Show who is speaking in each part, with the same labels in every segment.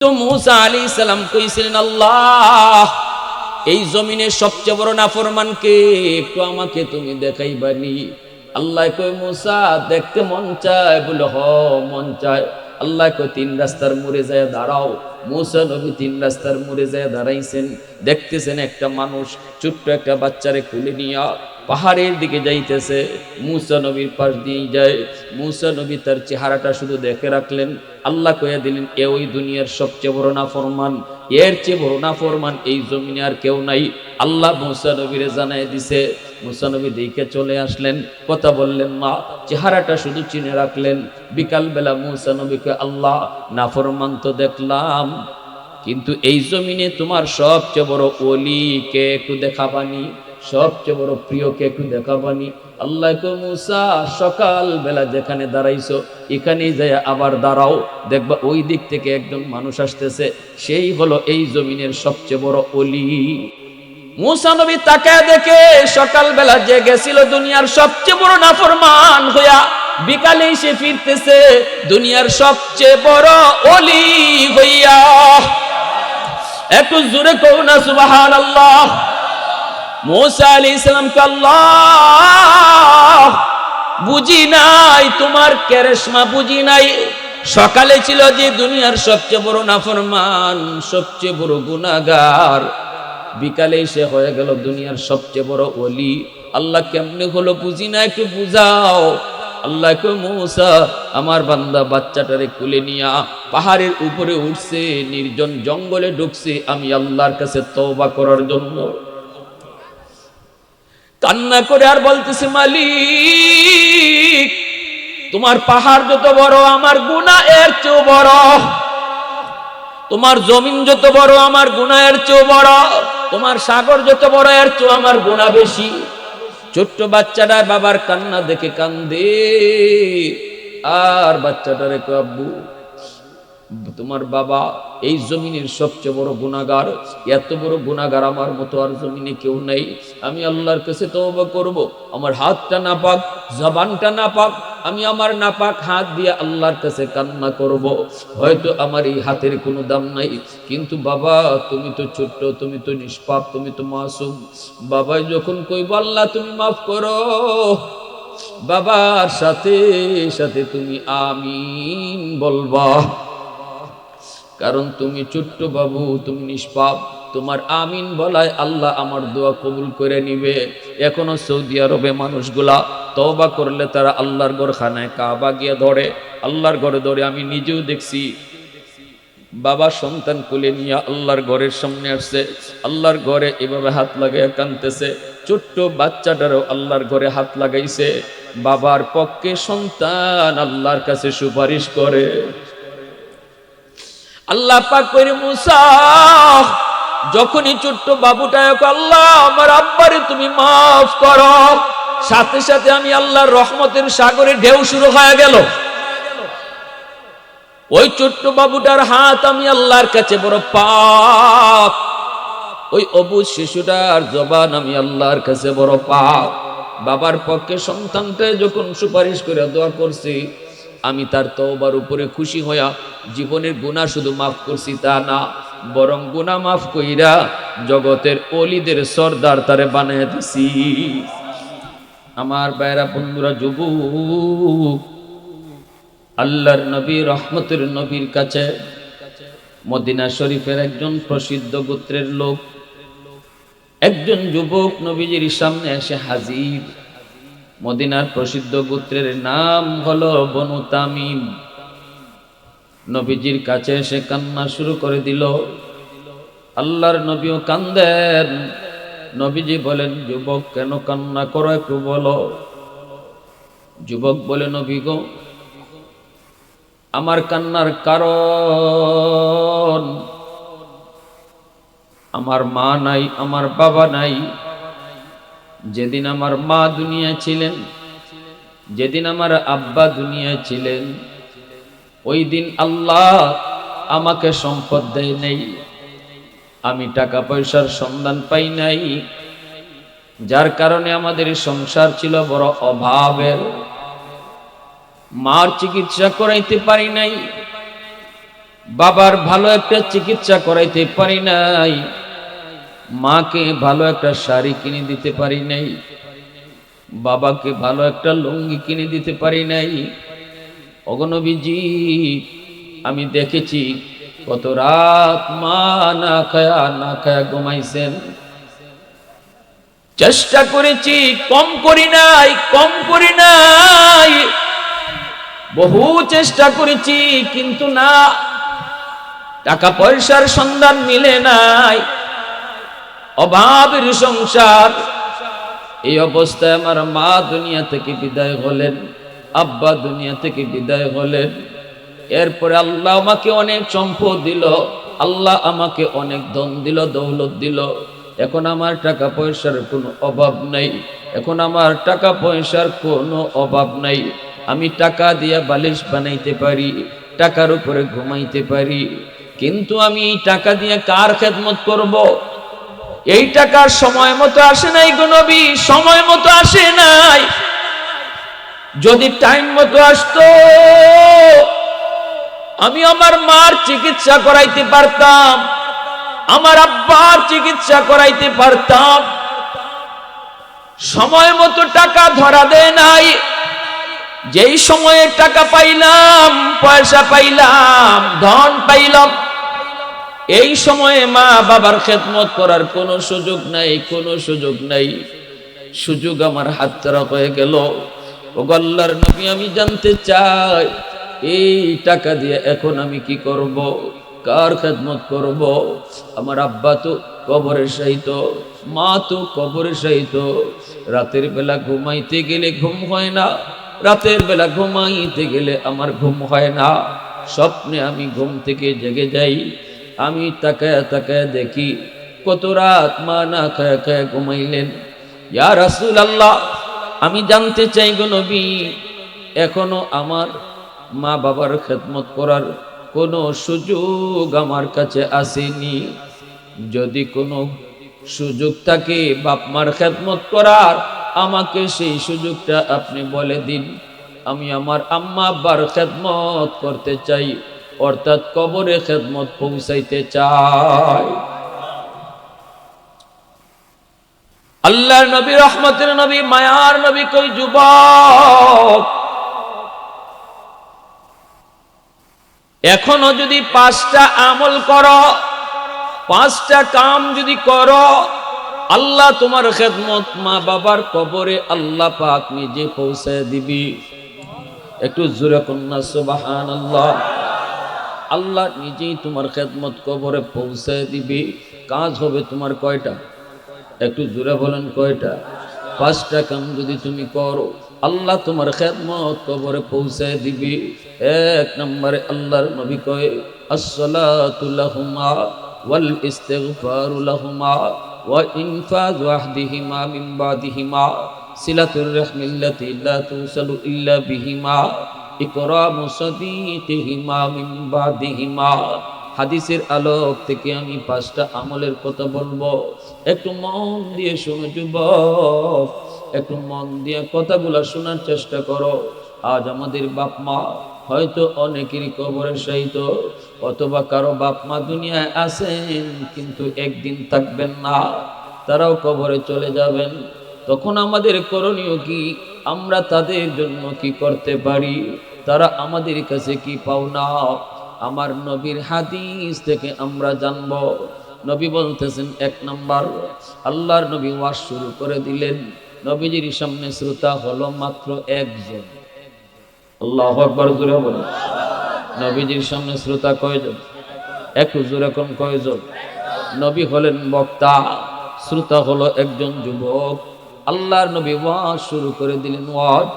Speaker 1: তো মূসা আলাইহিস সালাম কইছিলেন, আল্লাহ এই জমিনের সবচেয়ে বড় নাফরমান কে, একটু আমাকে তুমি দেখাইবানি। আল্লাহ কই, মূসা দেখতে মন চায়? বলে হ, মন চায়। আল্লাহ কই, তিন রাস্তার মোড়ে যায় দাঁড়াও। মূসা নবী তিন রাস্তার মোড়ে যায় দাঁড়াইছেন। দেখতেছেন একটা মানুষ ছোট্ট একটা বাচ্চারে কুলে নিয়া পাহাড়ের দিকে যাইতেছে। মূসা নবীর পাশ দিয়ে যায়। মূসা নবী তার চেহারাটা শুধু দেখে রাখলেন। আল্লাহ কইয়া দিলেন, এ ওই দুনিয়ার সবচেয়ে বড় নাফরমান, এর চেয়ে বড় নাফরমান এই জমিনে আর কেউ নাই। আল্লাহ মূসা নবীরে জানাই দিছে। মূসা নবী দেখে চলে আসলেন, কথা বললেন না, চেহারাটা শুধু চিনে রাখলেন। বিকালবেলা মূসা নবীকে, আল্লাহ নাফরমান তো দেখলাম, কিন্তু এই জমিনে তোমার সবচেয়ে বড় ওলি কে একটু দেখাবানি, সবচেয়ে বড় প্রিয় কে একটু দেখাবানি। আল্লাহ কো, মূসা সকাল বেলা যেখানে দাঁড়াইছো এখানেই যায় আবার দাঁড়াও, দেখবা ওই দিক থেকে একজন মানুষ আসতেছে, সেই হলো এই জমিনের সবচেয়ে বড় ওলি। মূসা নবী তাকায় দেখে সকাল বেলা যে গেছিল দুনিয়ার সবচেয়ে বড় নাফরমান হইয়া, বিকালে এসে ফিরতেছে দুনিয়ার সবচেয়ে বড় ওলি হইয়া। একটু জোরে কও না সুবহানাল্লাহ। মূসা আলাইহিস সালামকে, আল্লাহ বুঝি নাই তোমার কেরেশমা, বুঝি নাই। সকালে ছিল যে দুনিয়ার সবচেয়ে বড় নাফরমান, সবচেয়ে বড় গুনাহগার, বিকালে এসে হয়ে গেল দুনিয়ার সবচেয়ে বড় ওলি। আল্লাহ কেমনে হলো বুঝি না, একটু বুঝাও। আল্লাহ কই, মূসা আমার বান্দা বাচ্চাটারে কুলে নিয়া পাহাড়ের উপরে উঠছে, নির্জন জঙ্গলে ঢুকছে আমি আল্লাহর কাছে তওবা করার জন্য। কান্না করে আর বলতেছে, মালিক তোমার পাহাড় যত বড় আমার গুনাহ এর চেয়ে বড়, তোমার জমিন যত বড় আমার গুনাহ এর চেয়ে বড়, তোমার সাগর যত বড় এর চেয়ে আমার গুনাহ বেশি। ছোট্ট বাচ্চাটা বাবার কান্না দেখে কান্দে, আর বাচ্চাটারে কয়, আব্বু তোমার বাবা এই জমিনের সবচেয়ে বড় গুনাহগার, এত বড় গুনাহগার আমার মতো আর জমিনে কেউ নাই। আমি আল্লাহর কাছে তওবা করব, আমার হাতটা নাপাক, জবানটা নাপাক, আমি আমার নাপাক হাত দিয়ে আল্লাহর কাছে কান্না করব। হয়তো আমার এই হাতের কোনো দাম নাই, কিন্তু বাবা তুমি তো ছোট্ট, তুমি তো নিষ্পাপ, তুমি তো মাসুম। বাবা যখন কইব আল্লাহ তুমি মাফ করো, বাবার সাথে সাথে তুমি আমিন বলবা, কারণ তুমি ছোট্ট বাবু, তুমি নিষ্পাপ, তোমার আমিন বলায় আল্লাহ আমার দোয়া কবুল করে নিবে। এখনো সৌদি আরবে মানুষগুলা তওবা করলে তারা আল্লাহর ঘরখানায় কাবা গিয়ে ধরে, আল্লাহর ঘরে ধরে। আমি নিজেও দেখছি, বাবা সন্তান কোলে নিয়ে আল্লাহর ঘরের সামনে আসছে, আল্লাহর ঘরে এভাবে হাত লাগাইয়া কাঁদতেছে। ছোট্ট বাচ্চাটারও আল্লাহর ঘরে হাত লাগাইছে। বাবার পক্ষে সন্তান আল্লাহর কাছে সুপারিশ করে। আল্লাহ পাক কইরে, মূসা যখনই ছোট্ট বাবুটা, আল্লাহ আমার আব্বারে তুমি মাফ করো, সাথে সাথে আমি আল্লাহর রহমতের সাগরে ঢেউ শুরু হয়ে গেল। ওই ছোট্ট বাবুটার হাত আমি আল্লাহর কাছে বড় পাপ, ওই অবুঝ শিশুটার জবান আমি আল্লাহর কাছে বড় পাপ। বাবার পক্ষে সন্তানটা যখন সুপারিশ করে দোয়া করছি, আমি তার তওবার উপরে খুশি হইয়া জীবনের গুনাহ শুধু মাফ করছি তা না, বরং গুনাহ মাফ কইরা জগতের ওলিদের সর্দার তারে বানায় দিছি। আমার ভাইরা বন্ধুরা, যুবক, আল্লাহর নবী রহমতের নবীর কাছে মদিনা শরীফের একজন প্রসিদ্ধ গোত্রের লোক, একজন যুবক নবীজির সামনে এসে হাজির। মদিনার প্রসিদ্ধ গোত্রের নাম হলো বনু তামিম। নবীজির কাছে এসে কান্না শুরু করে দিল। আল্লাহর নবীও কান্দেন। নবীজি বলেন, যুবক কেন কান্না করো একটু বলো। যুবক বলে, নবী গো, আমার কান্নার কারণ আমার মা নাই, আমার বাবা নাই। যেদিন আমার মা দুনিয়া ছিলেন, যেদিন আমার আব্বা দুনিয়া ছিলেন, ওই দিন আল্লাহ আমাকে সম্পদ দেয় নাই, আমি টাকা পয়সার সন্ধান পাই নাই, যার কারণে আমাদের সংসার ছিল বড় অভাবের। মার চিকিৎসা করাইতে পারি নাই, বাবার ভালো একটা চিকিৎসা করাইতে পারি নাই, মাকে ভালো একটা শাড়ি কিনে দিতে পারি নাই, বাবাকে ভালো একটা লুঙ্গি কিনে দিতে পারি নাই। ওগো নবীজি, আমি দেখেছি কত রাত মা না খায়া ঘুমাইছেন। চেষ্টা করেছি, কম করি নাই, বহু চেষ্টা করেছি, কিন্তু না, টাকা পয়সার সন্ধান মিলে নাই, অভাবের সংসার। এই অবস্থায় আমার মা দুনিয়া থেকে বিদায় হলেন, আব্বা দুনিয়া থেকে বিদায় হলেন। এরপরে আল্লাহ আমাকে অনেক সম্পদ দিল, আল্লাহ আমাকে অনেক ধন দিল, দৌলত দিল। এখন আমার টাকা পয়সার কোনো অভাব নাই, এখন আমার টাকা পয়সার কোনো অভাব নাই। আমি টাকা দিয়া বালিশ বানাইতে পারি, টাকার উপরে ঘুমাইতে পারি, কিন্তু আমি এই টাকা দিয়ে কার খেদমত করব? এই টাকার সময় মতো আসে নাই গো নবী, সময় মতো আসে নাই। যদি টাইম মতো আসতো, আমি আমার মার চিকিৎসা করাইতে পারতাম, আমার আব্বার চিকিৎসা করাইতে পারতাম। সময় মতো টাকা ধরা দেয় নাই। যেই সময়ে টাকা পাইলাম, পয়সা পাইলাম, ধন পাইলাম, এই সময়ে মা বাবার খেদমত করার কোনো সুযোগ নাই, কোনো সুযোগ নাই। সুযোগ আমার হাতছাড়া হয়ে গেল। ওগো আল্লাহর নবী, আমি জানতে চাই এই টাকা দিয়ে এখন আমি কি করব, কার খেদমত করব? আমার আব্বা তো কবরে শায়িত, মা তো কবরে শায়িত। রাতের বেলা ঘুমাইতে গেলে ঘুম হয় না, রাতের বেলা ঘুমাইতে গেলে আমার ঘুম হয় না। স্বপ্নে আমি ঘুম থেকে জেগে যাই, আমি তাকায় তাকায় দেখি কত রাত মা না খায়া ঘুমাইলেন। ইয়া রাসূলুল্লাহ, আমি জানতে চাই গো নবী, এখনো আমার মা বাবার খেদমত করার কোনো সুযোগ আমার কাছে আসেনি। যদি কোনো সুযোগ থাকে বাপ মার খেদমত করার, আমাকে সেই সুযোগটা আপনি বলে দিন। আমি আমার আম্মা আব্বার খেদমত করতে চাই, অর্থাৎ কবরে খেদমত পৌঁছাইতে চাই। আল্লাহর নবী, রহমতের নবী, মায়ার নবী কই, যুবক, এখনো যদি 5টা আমল করো, 5টা কাম যদি করো, আল্লাহ তোমার খেদমত মা বাবার কবরে আল্লাহ পাক নিজে পৌঁছায় দিবি। একটু জোরে কন্যা সুবহানাল্লাহ। আল্লাহ নিজেই তোমার খেদমত কবরে পৌঁছায় দিবি। কাজ হবে তোমার কয়টা? একটু জোরে বলেন, কয়টা? 5টা কাম যদি তুমি করো, আল্লাহ তোমার খেদমত কবরে পৌঁছায় দিবি। 1 নম্বরে আল্লাহর নবী কয়, আসসালাতু লাহুমা ওয়াল ইস্তিগফারু লাহুমা ওয়া ইনফাযু আহদিহিমা মিন বাদিহিমা সিলাতুর রাহমিল্লাতি লা তুসালু ইল্লা বিহিমা ইকরামু সাদিকিহিমা মিন বাদিহিমা। হাদিসের আলোক থেকে আমি 5টা আমলের কথা বলবো, একটু মন দিয়ে শোনো যুবক, একটু মন দিয়ে কথাগুলা শোনার চেষ্টা করো। আজ আমাদের বাপ মা হয়তো অনেকেরই কবরে শায়িত, অথবা কারো বাপ মা দুনিয়ায় আছেন কিন্তু একদিন থাকবেন না, তারাও কবরে চলে যাবেন। তখন আমাদের করণীয় কি? আমরা তাদের জন্য কি করতে পারি? তারা আমাদের কাছে কি পাওনা? আমার নবীর হাদিস থেকে আমরা জানব। নবী বলতেছেন, 1 নাম্বার, আল্লাহর নবী ওয়াজ শুরু করে দিলেন। নবীজির সামনে শ্রোতা হলো মাত্র 1 জন। আল্লাহু আকবার, জোরে বলেন। নবীজির সামনে শ্রোতা কয়জন? একটু জোরে কোন, কয়জন? নবী হলেন বক্তা, শ্রোতা হলো 1 জন যুবক। আল্লাহর নবী ওয়াজ শুরু করে দিলেন। ওয়াজ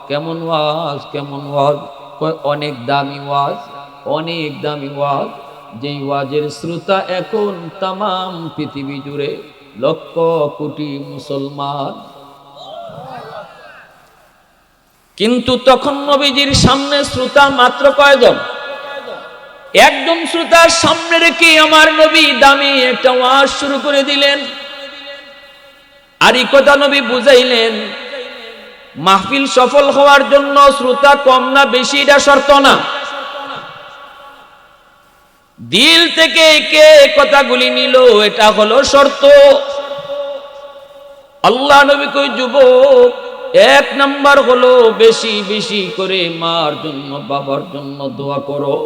Speaker 1: কেমন? ওয়াজ কেমন? ওয়াজ কয় অনেক দামি ওয়াজ, অনেক দামি ওয়াজ, যেই ওয়াজের শ্রোতা এখন তামাম পৃথিবী জুড়ে লক্ষ কোটি মুসলমান। কিন্তু তখন নবীজির সামনে শ্রোতা মাত্র কয়জন? 1 জন শ্রোতার সামনে রেখে আমার নবী দামি একটা ওয়াজ শুরু করে দিলেন। আর এই কথা নবী বুঝাইলেন, মাহফিল সফল হওয়ার জন্য শ্রোতা কম না বেশি এটা শর্ত না। দিল থেকে কে কথাগুলি নিল এটা হলো শর্ত। আল্লাহ নবী কই যুবক, এক নাম্বার হলো বেশি বেশি করে মার জন্য বাবার জন্য দোয়া করো।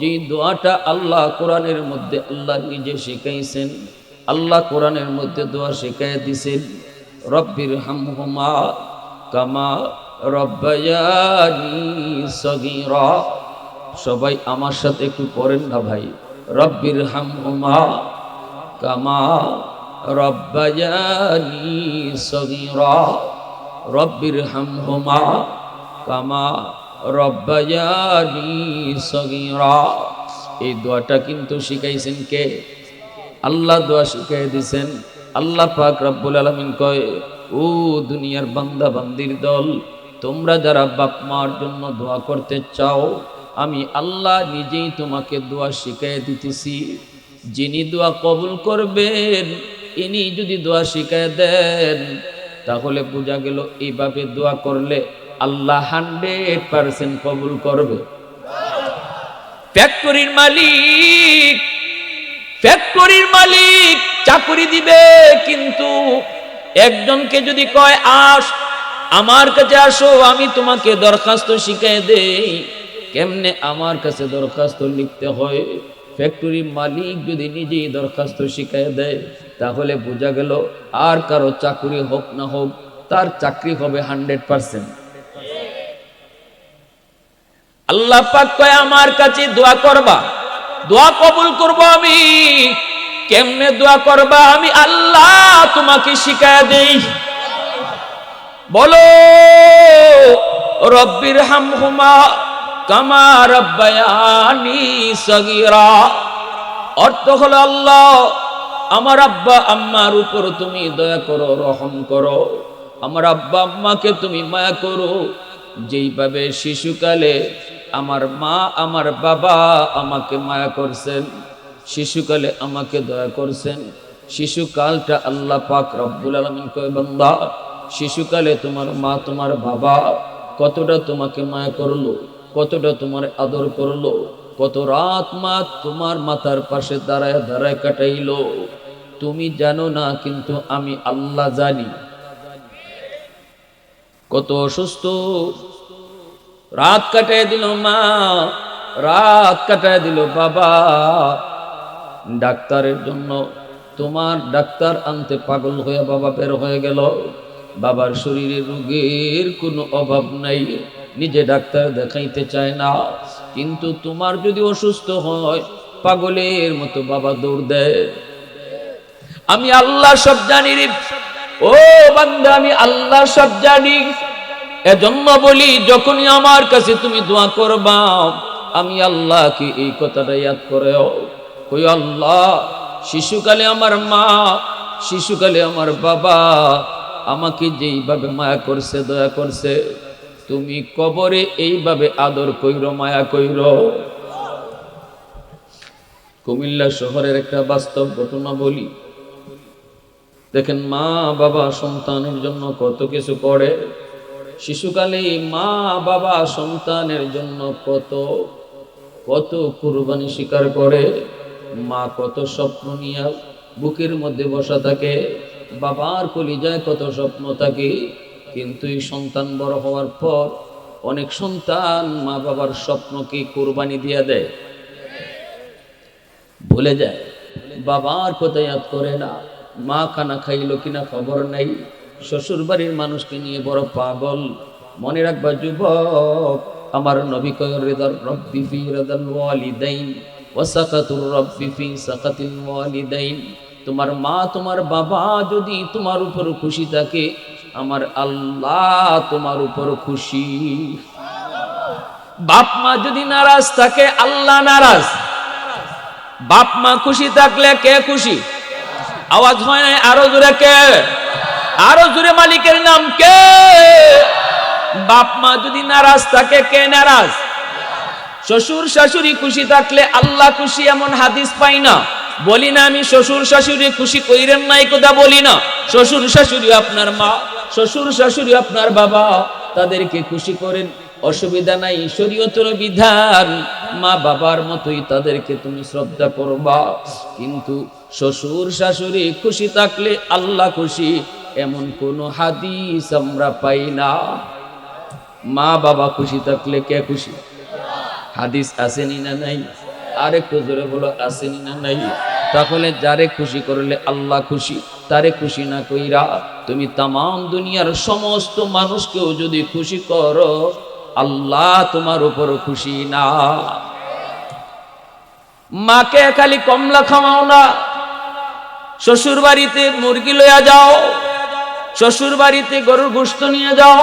Speaker 1: যে দোয়াটা আল্লাহ কোরআনের মধ্যে আল্লাহ নিজে শিখাইছেন, আল্লাহ কোরআনের মধ্যে দোয়া শিখাই দিছেন, রব্বির হামহুমা কামা রব্বায়ানি সগীরা। সবাই আমার সাথে একটু পড়েন না ভাই, রব্বির হামহুমা কামা রব্বায়ানি সগীরা, রব্বির হামহুমা কামা রব্বায়ানি সগীরা। এই দোয়াটা কিন্তু শিখাইছেন কে? আল্লাহ দোয়া শিখাই দিয়েছেন। আল্লাহ পাক রব্বুল আলামিন কয়, ও দুনিয়ার বান্দা বান্দির দল, তোমরা যারা বাপ মার জন্য দোয়া করতে চাও, আমি আল্লাহ নিজেই তোমাকে দোয়া শিখাই দিতেছি। যিনি দোয়া কবুল করবেন, ইনি যদি দোয়া শিখাই দেন, তাহলে বোঝা গেল এইভাবে দোয়া করলে আল্লাহ 100% কবুল করবে। ফ্যাক্টরির মালিক চাকরি দিবে, কিন্তু একজনকে যদি কয় আস আমার কাছে আসো, আমি তোমাকে দরখাস্ত শিখাই দেই কেমনে আমার কাছে দরখাস্ত লিখতে হয়, ফ্যাক্টরি মালিক যদি নিজেই দরখাস্ত শিখাই দেয়, তাহলে বোঝা গেল আর কারো চাকরি হোক না হোক, তার চাকরি হবে 100%। আল্লাহ পাক কয় আমার কাছে দোয়া করবা, দোয়া কবুল করব আমি। কেমনে দোয়া করবা আমি আল্লাহ তোমাকে শিখায় দেই। বলো রব্বির হামহুমা কামা রব্বায়ানি সগীরা। অর্থ হলো আল্লাহ আমার আব্বা আম্মার উপর তুমি দয়া করো, রহম করো। আমার আব্বা আম্মাকে তুমি মায়া করো, যেইভাবে শিশুকালে আমার মা আমার বাবা আমাকে মায়া করছেন, শিশুকালে আমাকে দয়া করছেন। শিশুকালটা আল্লাহ পাক রব্বুল আলামিন কয়, বান্দা শিশুকালে তোমার মা তোমার বাবা কতটা তোমাকে মায়া করলো, কতটা তোমার আদর করলো, কত রাত মা তোমার মাথার পাশে দাঁড়ায় দাঁড়ায় কাটাইলো, তুমি জানো না, কিন্তু আমি আল্লাহ জানি। কত অসুস্থ রাত কাটায় দিল মা, রাত কাটায় দিল বাবা ডাক্তারের জন্য। তোমার ডাক্তার আনতে পাগল হয়ে বাবা বের হয়ে গেল। বাবার শরীরে রোগের কোনো অভাব নাই, নিজে ডাক্তার দেখাইতে চায় না, কিন্তু তোমার যদি অসুস্থ হয় পাগলের মতো বাবা দৌড় দেয়। আমি আল্লাহ সব জানি রে ও বান্দা, আমি আল্লাহ সব জানি। এজন্য বলি যখনই আমার কাছে তুমি দোয়া করবা, আমি আল্লাহকে এই কথাটা ইয়াদ করেও কই, আল্লাহ শিশুকালে আমার মা, শিশুকালে আমার বাবা আমাকে যেইভাবে মায়া করছে, দয়া করছে, তুমি কবরে এইভাবে আদর কইরো, মায়া কইরো। কুমিল্লা শহরের একটা বাস্তব ঘটনা বলি। দেখেন মা বাবা সন্তানের জন্য কত কিছু করে। শিশুকালে মা বাবা সন্তানের জন্য কত কত কুরবানি স্বীকার করে। মা কত স্বপ্ন নিয়ে বুকের মধ্যে বসা থাকে, বাবার কলিজায় কত স্বপ্ন থাকে, কিন্তু এই সন্তান বড় হওয়ার পর অনেক সন্তান মা বাবার স্বপ্নকে কুরবানি দিয়ে দেয়, ভুলে যায়, বাবার কথা ইয়াদ করে না। মা খানা খাইলো কিনা খবর নাই, শ্বশুর বাড়ির মানুষকে নিয়ে বড় পাগল। মনে রাখবা যুবক, আমার নবী কয়, রিদার রব্বি ফি রিদাল ওয়ালিদাইন ওয়া সাকাতুর রব্বি ফি সাকাতিল ওয়ালিদাইন। তোমার মা তোমার বাবা যদি তোমার উপর খুশি থাকে, আমার আল্লাহ তোমার উপর খুশি। বাপ মা যদি নারাজ থাকে, আল্লাহ নারাজ। বাপ মা খুশি থাকলে কে খুশি? আওয়াজ হয় না, আরো জোরে কে? আরো জোরে, মালিকের নাম কে? বাপ মা যদি নারাজ থাকে, কে নারাজ? শ্বশুর শাশুড়ি খুশি থাকলে আল্লাহ খুশি, এমন হাদিস পাই না। বলি না আমি শ্বশুর শাশুড়ি খুশি কইরেন না, এই কথা বলি না। শ্বশুর শাশুড়ি আপনার মা, শ্বশুর শাশুড়ি আপনার বাবা, তাদেরকে খুশি করেন। অসুবিধা নাই, শরীয়তের বিধান, মা বাবার মতোই তাদেরকে তুমি শ্রদ্ধা করবা। কিন্তু শ্বশুর শাশুড়ি খুশি থাকলে আল্লাহ খুশি, এমন কোন হাদিস আমরা পাই না। মা বাবা খুশি থাকলে কে খুশি? হাদিস আসেনি না নাই? আরেকটু জোরে বলো, আসেনি না নাই? তাহলে যারে খুশি করলে আল্লাহ খুশি, তারে খুশি না কইরা তুমি তামাম দুনিয়ার সমস্ত মানুষকেও যদি খুশি করো, আল্লাহ তোমার উপর খুশি না। মাকে খালি কমলা খাওয়াও না, শ্বশুর বাড়িতে মুরগি লইয়া যাও, শ্বশুর বাড়িতে গরুর গোশত নিয়ে যাও,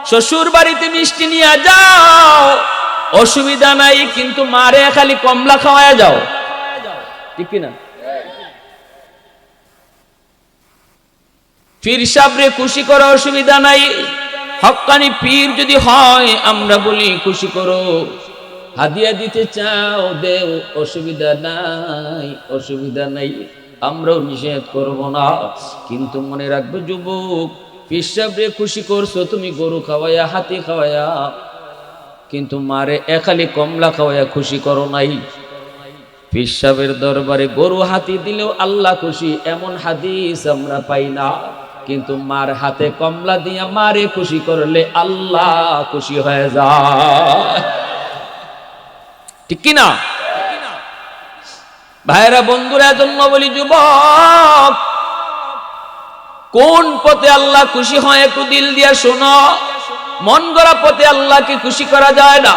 Speaker 1: শ্বশুর বাড়িতে মিষ্টি নিয়ে যাও, অসুবিধা নাই, কিন্তু মারে খালি কমলা খাওয়ায়া যাও, ঠিক কিনা? পীর সাহেবরে খুশি করা অসুবিধা নাই, হক্কানি পীর যদি হয় আমরা বলি খুশি করো, হাদিয়া দিতে চাও দেও, অসুবিধা নাই, অসুবিধা নাই, আমরাও নিষেধ করব না। কিন্তু মনে রাখবে যুবক, পীর সাহেবরে খুশি করছো তুমি গরু খাওয়ায়া, হাতি খাওয়ায়া, কিন্তু মারে একালি কমলা খাওয়ায়া খুশি করো নাই। পীর সাহেবের দরবারে গরু হাতি দিলেও আল্লাহ খুশি, এমন হাদিস আমরা পাই না। কিন্তু মার হাতে কমলা দিয়া মারে খুশি করলে আল্লাহ খুশি হয়ে যায়, ঠিক কিনা? ভাইরা বন্ধুরা, জন্য বলি যুবক, কোন পথে আল্লাহ খুশি হয় একটু দিল দিয়া শোনো। মন গড়া পথে আল্লাহকে খুশি করা যায় না।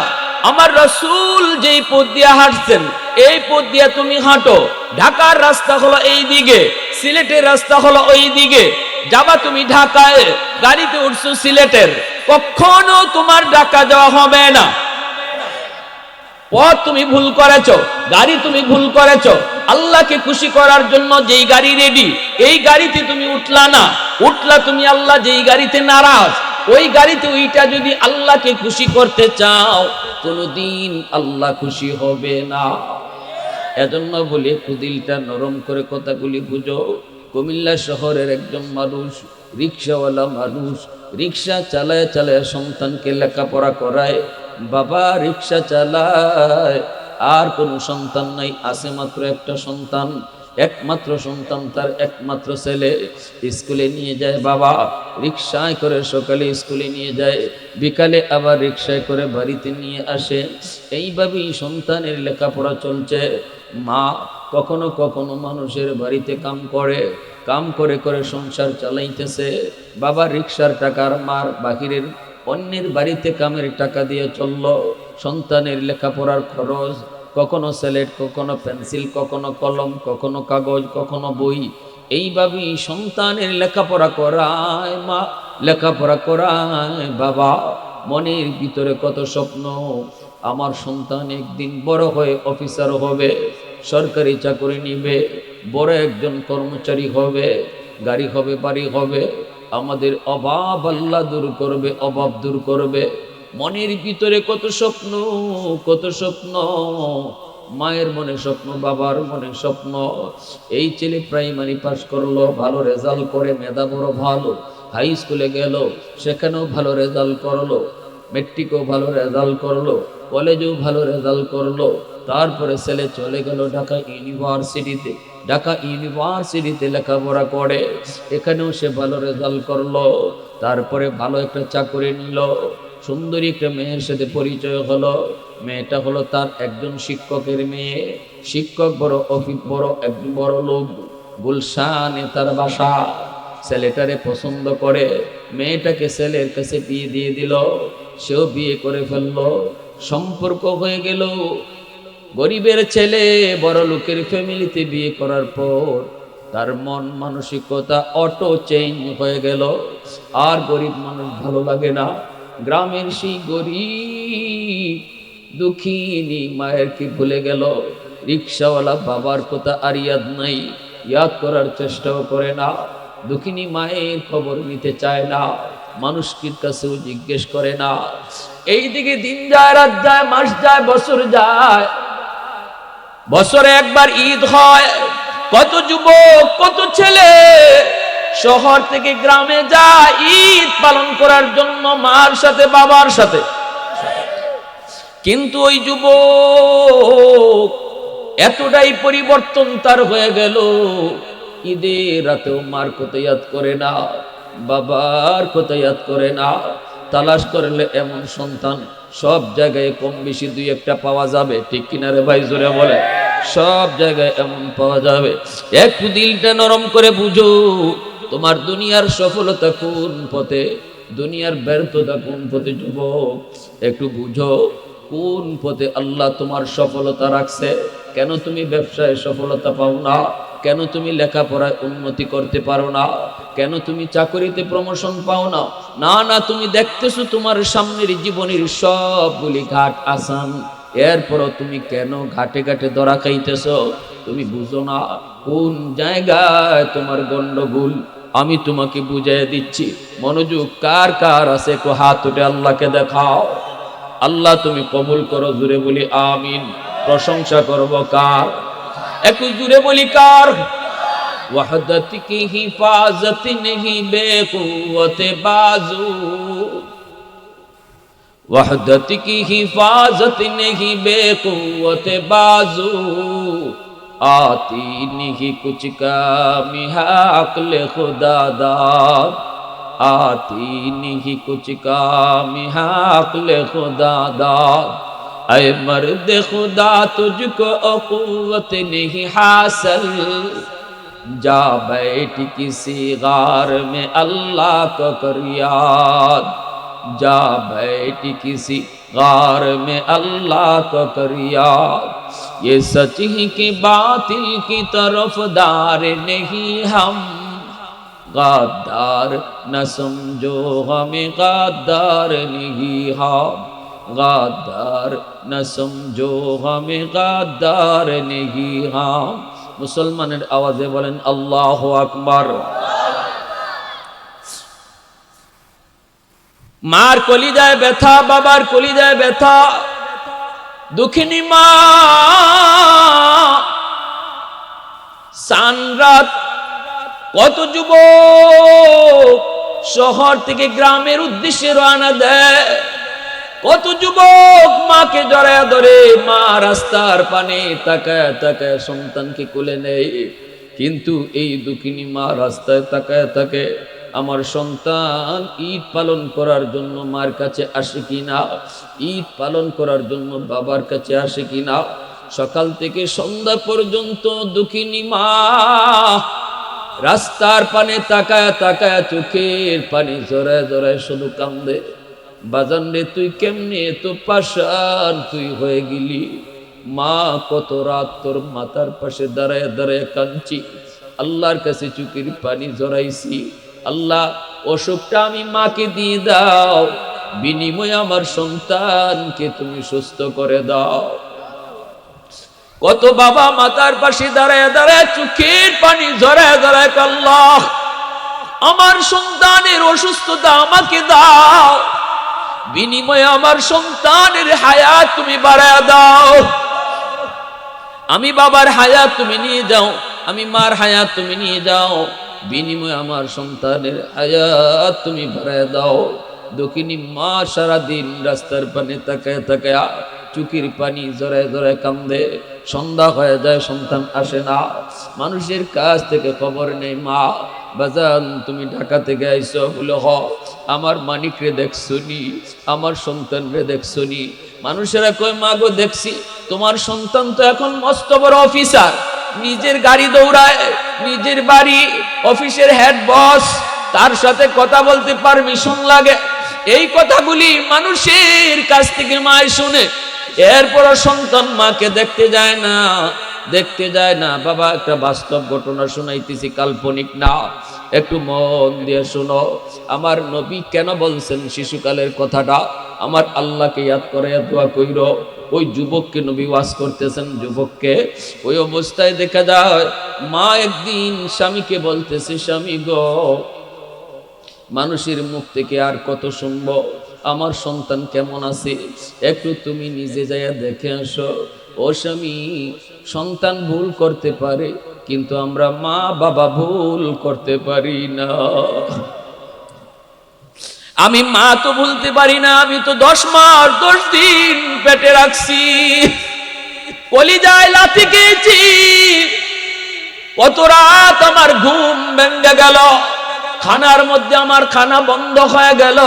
Speaker 1: আমার রাসূল যেই পথ দিয়ে হাঁটছেন, এই পথ দিয়ে তুমি হাঁটো। ঢাকার রাস্তা হলো এই দিকে, সিলেটের রাস্তা হলো ওই দিকে, যাবা তুমি ঢাকায়, গাড়িতে উঠছো সিলেটের, কখনো তোমার ঢাকা যাওয়া হবে না। পথ তুমি ভুল করেছো, গাড়ি তুমি ভুল করেছো। আল্লাহকে খুশি করার জন্য যেই গাড়ি রেডি, এই গাড়িতে তুমি উঠলা না, উঠলা তুমি আল্লাহ যেই গাড়িতে নারাজ, ওই গাড়িতে ওইটা যদি আল্লাহকে খুশি করতে চাও, কোনদিন আল্লাহ খুশি হবে না। এজন্য বলি একটু দিলটা নরম করে কথাগুলি বুঝো। কুমিল্লা শহরের একজন মানুষ, রিক্সাওয়ালা মানুষ, রিক্সা চালায় চালায় সন্তানকে লেখাপড়া করায়। বাবা রিক্সা চালায়, আর কোনো সন্তান নাই, আছে মাত্র একটা সন্তান, একমাত্র সন্তান, তার একমাত্র ছেলে। স্কুলে নিয়ে যায় বাবা, রিক্সায় করে সকালে স্কুলে নিয়ে যায়, বিকালে আবার রিক্সায় করে বাড়িতে নিয়ে আসে। এইভাবেই সন্তানের লেখাপড়া চলছে। মা কখনো কখনো মানুষের বাড়িতে কাম করে, কাম করে করে সংসার চালাইতেছে। বাবা রিক্সার টাকার মার বাহিরের অন্যের বাড়িতে কামের টাকা দিয়ে চললো। সন্তানের লেখাপড়ার খরচ, কখনো স্লেট, কখনো পেন্সিল, কখনো কলম, কখনো কাগজ, কখনো বই। এইভাবেই সন্তানের লেখাপড়া করায় মা, লেখাপড়া করায় বাবা। মনের ভিতরে কত স্বপ্ন, আমার সন্তান একদিন বড় হয়ে অফিসার হবে, সরকারি চাকরি নিবে, বড় একজন কর্মচারী হবে, গাড়ি হবে, বাড়ি হবে। আমাদের অভাব আল্লাহ দূর করবে, অভাব দূর করবে। মনের ভিতরে কত স্বপ্ন, কত স্বপ্ন, মায়ের মনে স্বপ্ন, বাবার মনে স্বপ্ন। এই ছেলে প্রাইমারি পাস করলো, ভালো রেজাল্ট করে, মেধা বড় ভালো, হাই স্কুলে গেল, সেখানেও ভালো রেজাল্ট করলো, মেট্রিকও ভালো রেজাল্ট করলো, কলেজেও ভালো রেজাল্ট করলো। তারপরে ছেলে চলে গেল ঢাকা ইউনিভার্সিটিতে, ঢাকা ইউনিভার্সিটিতে লেখাপড়া করে, এখানেও সে ভালো রেজাল্ট করলো। তারপরে ভালো একটা চাকরি নিল, সুন্দরী একটা মেয়ের সাথে পরিচয় হলো। মেয়েটা হলো তার একজন শিক্ষকের মেয়ে, শিক্ষক বড় বড় একজন বড় লোক, গুলশানে তার বাসা। ছেলেটারে পছন্দ করে, মেয়েটাকে ছেলের কাছে বিয়ে দিয়ে দিল, সেও বিয়ে করে ফেললো, সম্পর্ক হয়ে গেল। গরিবের ছেলে বড় লোকের ফ্যামিলিতে বিয়ে করার পর তার মন মানসিকতা অটো চেঞ্জ হয়ে গেল। আর গরিব মানুষ ভালো লাগে না। গ্রামের সেই গরিব দুঃখিনী মায়ের কি ভুলে গেল, রিক্সাওয়ালা বাবার কথা আর ইয়াদ নাই, ইয়াদ করার চেষ্টাও করে না। দুঃখিনী মায়ের খবর নিতে চায় না, মানুষটির কাছেও জিজ্ঞেস করে না। এইদিকে দিন যায়, রাত যায়, মাস যায়, বছর যায়। বছরে একবার ঈদ হয়, কত যুবক, কত ছেলে শহর থেকে গ্রামে যায় ঈদ পালন করার জন্য, মার সাথে বাবার সাথে। কিন্তু ওই যুবক এতটাই পরিবর্তন তার হয়ে গেল, ঈদের রাতেও মার কথা ইয়াদ করে না, বাবার কথা ইয়াদ করে না। তালাশ করলে এমন সন্তান সব জায়গায় কম বেশি দুই একটা পাওয়া যাবে, ঠিক কিনা রে ভাই, জোরে বলে। সব জায়গায় এমন পাওয়া যাবে। একটু দিলটা নরম করে বুঝো, তোমার দুনিয়ার সফলতা কোন পথে, দুনিয়ার ব্যর্থতা কোন পথে। যুবক একটু বুঝো, কোন পথে আল্লাহ তোমার সফলতা রাখছে। কেন তুমি ব্যবসায় সফলতা পাও না? কেন তুমি লেখাপড়ায় উন্নতি করতে পারো না? কেন তুমি চাকরিতে প্রমোশন পাও না? না না, তুমি দেখতেছো তোমার সামনের জীবনের সবগুলি ঘাট আসান, এরপরও তুমি কেন ঘাটে ঘাটে ধরা খাইতেছো? তুমি বুঝো না কোন জায়গায় তোমার গন্ডগোল। আমি তোমাকে বুঝিয়ে দিচ্ছি, মনোযোগ কার কার আছে একটু হাত উঠে আল্লাহকে দেখাও। আল্লাহ তুমি কবুল করো, জুড়ে বলি আমিন। প্রশংসা করব কার? একটু জুড়ে বলি কার? ওয়াহদত কি হিফাজত নেহি বেকুওত বাজু, वहदत की हिफाजत नहीं बेकुवत बाजू, आती नहीं कुछ कामी है अक्ल खुदा दाद, आती नहीं कुछ कामी है अक्ल खुदा दाद। ऐ मर्द खुदा तुझको अक़ुव्वत नहीं हासिल, जा बैठ किसी गार में अल्लाह को कर याद, जा बैठ किसी गार में अल्लाह को कर याद। ये सच ही कि बातिल की तरफदार नहीं हम, गद्दार न समझो हमें गद्दार नहीं हम, गद्दार न समझो हमें गद्दार नहीं हम। मुसलमाনের आवाजे बोलें अल्लाहु আকবার। মার কলিজায় ব্যথা, বাবার কলিজায় ব্যথা, দুঃখিনী মা সানরাত। কত যুবক শহর থেকে গ্রামের উদ্দেশ্যে রওনা দেয়, কত যুবক মাকে জড়ায় ধরে, মা রাস্তার পানে তাকায় তাকায় সন্তানকে কোলে নেয়। কিন্তু এই দুঃখিনী মা রাস্তায় তাকায় থাকে, আমার সন্তান ঈদ পালন করার জন্য মার কাছে আসে কিনা, ঈদ পালন করার জন্য বাবার কাছে আসে কিনা। সকাল থেকে সন্ধ্যা পর্যন্ত দুঃখিনী মা রাস্তার পানে তাকায় তাকায় চোখের পানি জড়ায় জড়ায় শুধু কান্দে। বাজান রে, তুই কেমনে এত পাষাণ তুই হয়ে গেলি? মা কত রাত তোর মাথার পাশে দাঁড়ায় দাঁড়ায় কাঁদছি, আল্লাহর কাছে চোখের পানি জড়াইছি। আল্লাহ, অসুখটা আমি মাকে দিয়ে দাও, বিনিময়ে আমার সন্তানকে তুমি সুস্থ করে দাও। কত বাবা মাতার পাশে দাঁড়ায় দাঁড়ায় চোখের পানি ঝরায় ঝরায়, আল্লাহ আমার সন্তানের অসুস্থতা আমাকে দাও, বিনিময়ে আমার সন্তানের হায়াত তুমি বাড়ায় দাও। আমি বাবার হায়াত তুমি নিয়ে যাও, আমি মার হায়াত তুমি নিয়ে যাও, বিনিময়ে আমার সন্তানের হায়াত তুমি বাড়ায় দাও। দক্ষিণী মা সারাদিন রাস্তার পানে তাকায় তাকায় চুকির পানি জড়ায় জড়ায় কান্দে। সন্ধ্যা হয়ে যায়, সন্তান আসে না, মানুষের কাছ থেকে খবর নেই। মা বাজান তুমি ঢাকা থেকে আইসো? বলে হ। আমার মানিক রে দেখছনি, আমার সন্তান রে দেখছনি? মানুষেরা কয় মা গো দেখছি, তোমার সন্তান তো এখন মস্ত বড় অফিসার, নিজের গাড়ি দৌড়ায়, নিজের বাড়ি, অফিসের হেড বস, তার সাথে কথা বলতে পারমিশন লাগে। এই কথাগুলি মানুষের কাছ থেকে মায় শুনে, এরপরও সন্তান মাকে দেখতে যায় না, দেখতে যায় না। বাবা একটা বাস্তব ঘটনা শোনাইতেছি, কাল্পনিক না, একটু মন দিয়ে শুনো। আমার নবী কেন বলছেন শিশুকালের কথাটা? আমার আল্লাহকে ইয়াদ করে দোয়া কইর। ওই যুবককে নবী ওয়াজ করতেছেন, যুবককে ওই অবস্থায় দেখা যায় মা একদিন স্বামীকে বলতেছে, স্বামী গো, মানুষের মুখ থেকে আর কত শুনবো, আমার সন্তান কেমন আছে, একটু তুমি নিজে যাইয়া দেখে আসো। ও স্বামী, সন্তান ভুল করতে পারে, কিন্তু আমরা মা বাবা ভুল করতে পারি না। আমি মা তো ভুলতে পারি না, আমি তো 10 মাস 10 দিন পেটে রাখছি, কলিজায় লাথি খেয়েছি, কত রাত আমার ঘুম ভেঙে গেল, খানার মধ্যে আমার খানা বন্ধ হয়ে গেল।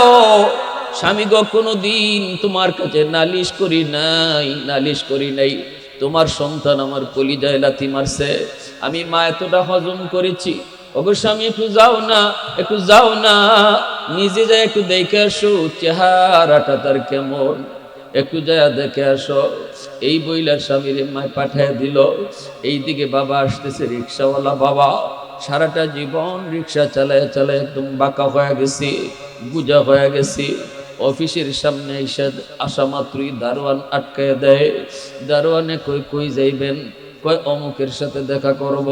Speaker 1: স্বামী গো, কোনোদিন তোমার কাছে নালিশ করি নাই, তোমার সন্তান আমার কলিজায় লাথি মারছে, আমি মা এতটা হজম করেছি। ওগো স্বামী, একটু যাও না, নিজে যাই একটু দেখে আসো চেহারাটা তার কেমন, একটু যায় দেখে আসো। এই বইলার স্বামীর মায় পাঠিয়ে দিল। এইদিকে বাবা আসতেছে, রিক্সাওয়ালা বাবা, সারাটা জীবন রিক্সা চালায় চালায় একদম বাঁকা হয়ে গেছি, গুজা হয়ে গেছি। অফিসের সামনে এসে আসা মাত্রই দারোয়ান আটকায় দেয়। দারোয়ানে কই যাইবেন? কয় অমুকের সাথে দেখা করব।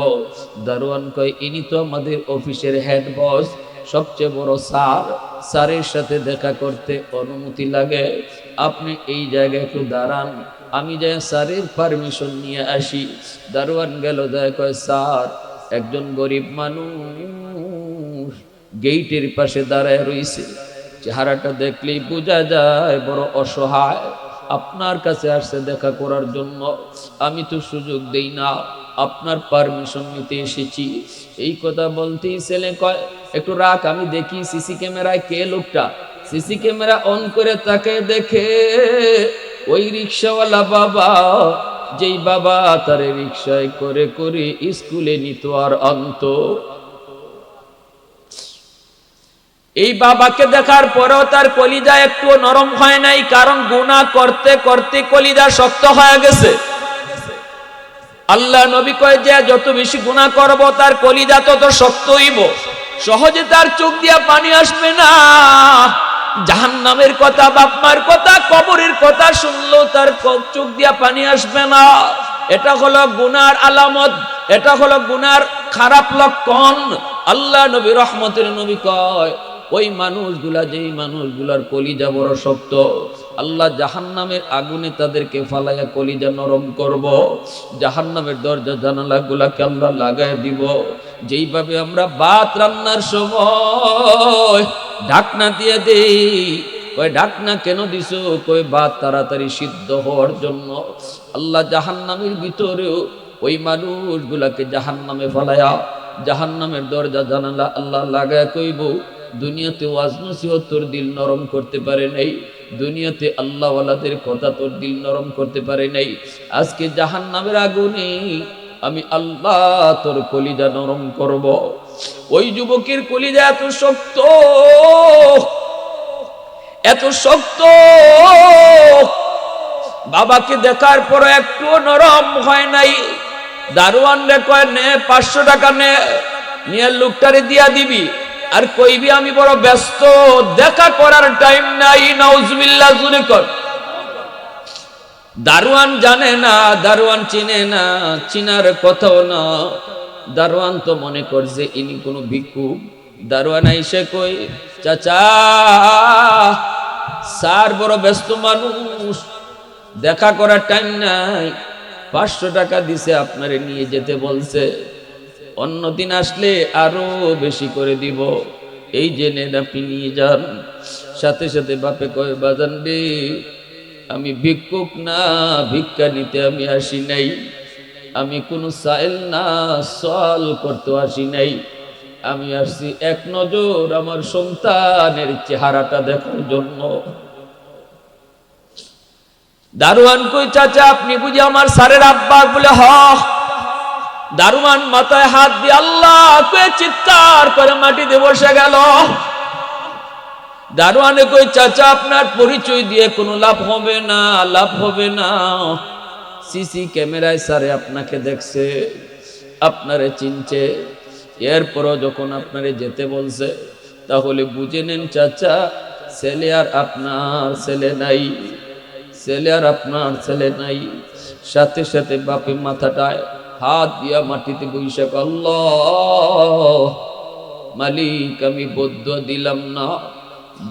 Speaker 1: দারোয়ান কয় ইনি তো আমাদের অফিসের হেড বস, সবচেয়ে বড় স্যার, স্যারের সাথে দেখা করতে অনুমতি লাগে, আপনি এই জায়গায় একটু দাঁড়ান, আমি যাই স্যারের পারমিশন নিয়ে আসি। দারোয়ান গেল, যায় কয় স্যার, একজন গরিব মানুষ গেইটের পাশে দাঁড়ায় রইছে, চেহারাটা দেখলেই বোঝা যায় বড় অসহায়, আপনার কাছে আসছে দেখা করার জন্য, আমি তো সুযোগ দেই না, আপনার পারমিশন নিতে এসেছি। এই কথা বলতেই ছেলে কয় একটু রাখ, আমি দেখি সিসি ক্যামেরায় কে লোকটা। সিসি ক্যামেরা অন করে তাকে দেখে ওই রিক্সাওয়ালা বাবা, যেই বাবা তারে রিক্সায় করে করে স্কুলে নিত আর আনতো। এই বাবাকে দেখার পরেও তার কলিজা একটু নরম হয় নাই, কারণ গুনাহ করতে করতে কলিজা শক্ত হয়ে গেছে। আল্লাহ নবী কয় যে যত বেশি গুনাহ করব তার কলিজা তত শক্ত হইব, সহজে তার চোখ দিয়া পানি আসবে না। জাহান্নামের কথা, বাপ মার কথা, কবরের কথা শুনলো তার চোখ দিয়া পানি আসবে না। এটা হলো গুনার আলামত, এটা হলো গুনার খারাপ লক্ষণ। আল্লাহ নবী রহমতের নবী কয় ওই মানুষগুলা, যেই মানুষগুলার কলিজা বড় শক্ত, আল্লাহ জাহান্নামের আগুনে তাদেরকে ফালাইয়া কলিজা নরম করব, জাহান্নামের দরজা জানালা গুলাকে আল্লাহ লাগায় দিব। যেইভাবে আমরা ভাত রান্নার সময় ঢাকনা দিয়ে দেই, কয় ঢাকনা কেন দিছো? কয় ভাত তাড়াতাড়ি সিদ্ধ হওয়ার জন্য। আল্লাহ জাহান্নামের ভিতরেও ওই মানুষগুলাকে জাহান্নামে ফালাইয়া জাহান্নামের দরজা জানালা আল্লাহ লাগায় কইব, দুনিয়াতে ওয়াজ নসিহত তোর দিল নরম করতে পারে নাই, দুনিয়াতে আল্লাহওয়ালাদের কথা তোর দিল নরম করতে পারে নাই, আজকে জাহান্নামের আগুনে আমি আল্লাহ তোর কলিজা নরম করব। ওই যুবকের কলিজা এত শক্ত, এত শক্ত, বাবাকে দেখার পর একটু নরম হয় নাই। দারোয়ান রে কয় নে 500 টাকা নে, নিয়ে লোকটারে দিয়া দিবি, আর কইবি আমি বড় ব্যস্ত, দেখা করার টাইম নাই। নাউজুবিল্লাহ, জুরে কর। দারোয়ান জানে না, দারোয়ান চিনে না, চিনার কথাও না। দারোয়ান তো মনে করছে ইনি কোনো ভিক্ষুক। দারোয়ান আইসে কই, চাচা স্যার বড় ব্যস্ত মানুষ, দেখা করার টাইম নাই, 500 টাকা দিছে, আপনারে নিয়ে যেতে বলছে, অন্যদিন আসলে আরো বেশি করে দিব, এই জেনে আপনি নিয়ে যান। সাথে সাথে বাপে কয়, বাজান রে, আমি ভিক্ষুক না, ভিক্ষা নিতে আমি আসি নাই, আমি কোনো সাইল না, সওয়াল করতে আসি নাই, আমি আসছি এক নজর আমার সন্তানের চেহারাটা দেখার জন্য। দারোয়ান কই, চাচা আপনি বুঝি আমার স্যারের আব্বা? বলে হ। দারোয়ান মাথায় হাত দিয়ে আল্লাহ কয়ে চিৎকার করে মাটিতে বসে গেল। দারোয়ানে কই, চাচা আপনার পরিচয় দিয়ে কোনো লাভ হবে না, লাভ হবে না, সিসি ক্যামেরায় স্যারে আপনাকে দেখছে, আপনারে চিনছে, এরপরও যখন আপনারে যেতে বলছে, তাহলে বুঝে নেন চাচা, ছেলে আর আপনার ছেলে নাই, ছেলে আর আপনার ছেলে নাই। সাথে সাথে বাপে মাথাটায় হাত দিয়া মাটিতে বৈশাখ, আল্লাহ মালিক, আমি বদুয়া দিলাম না,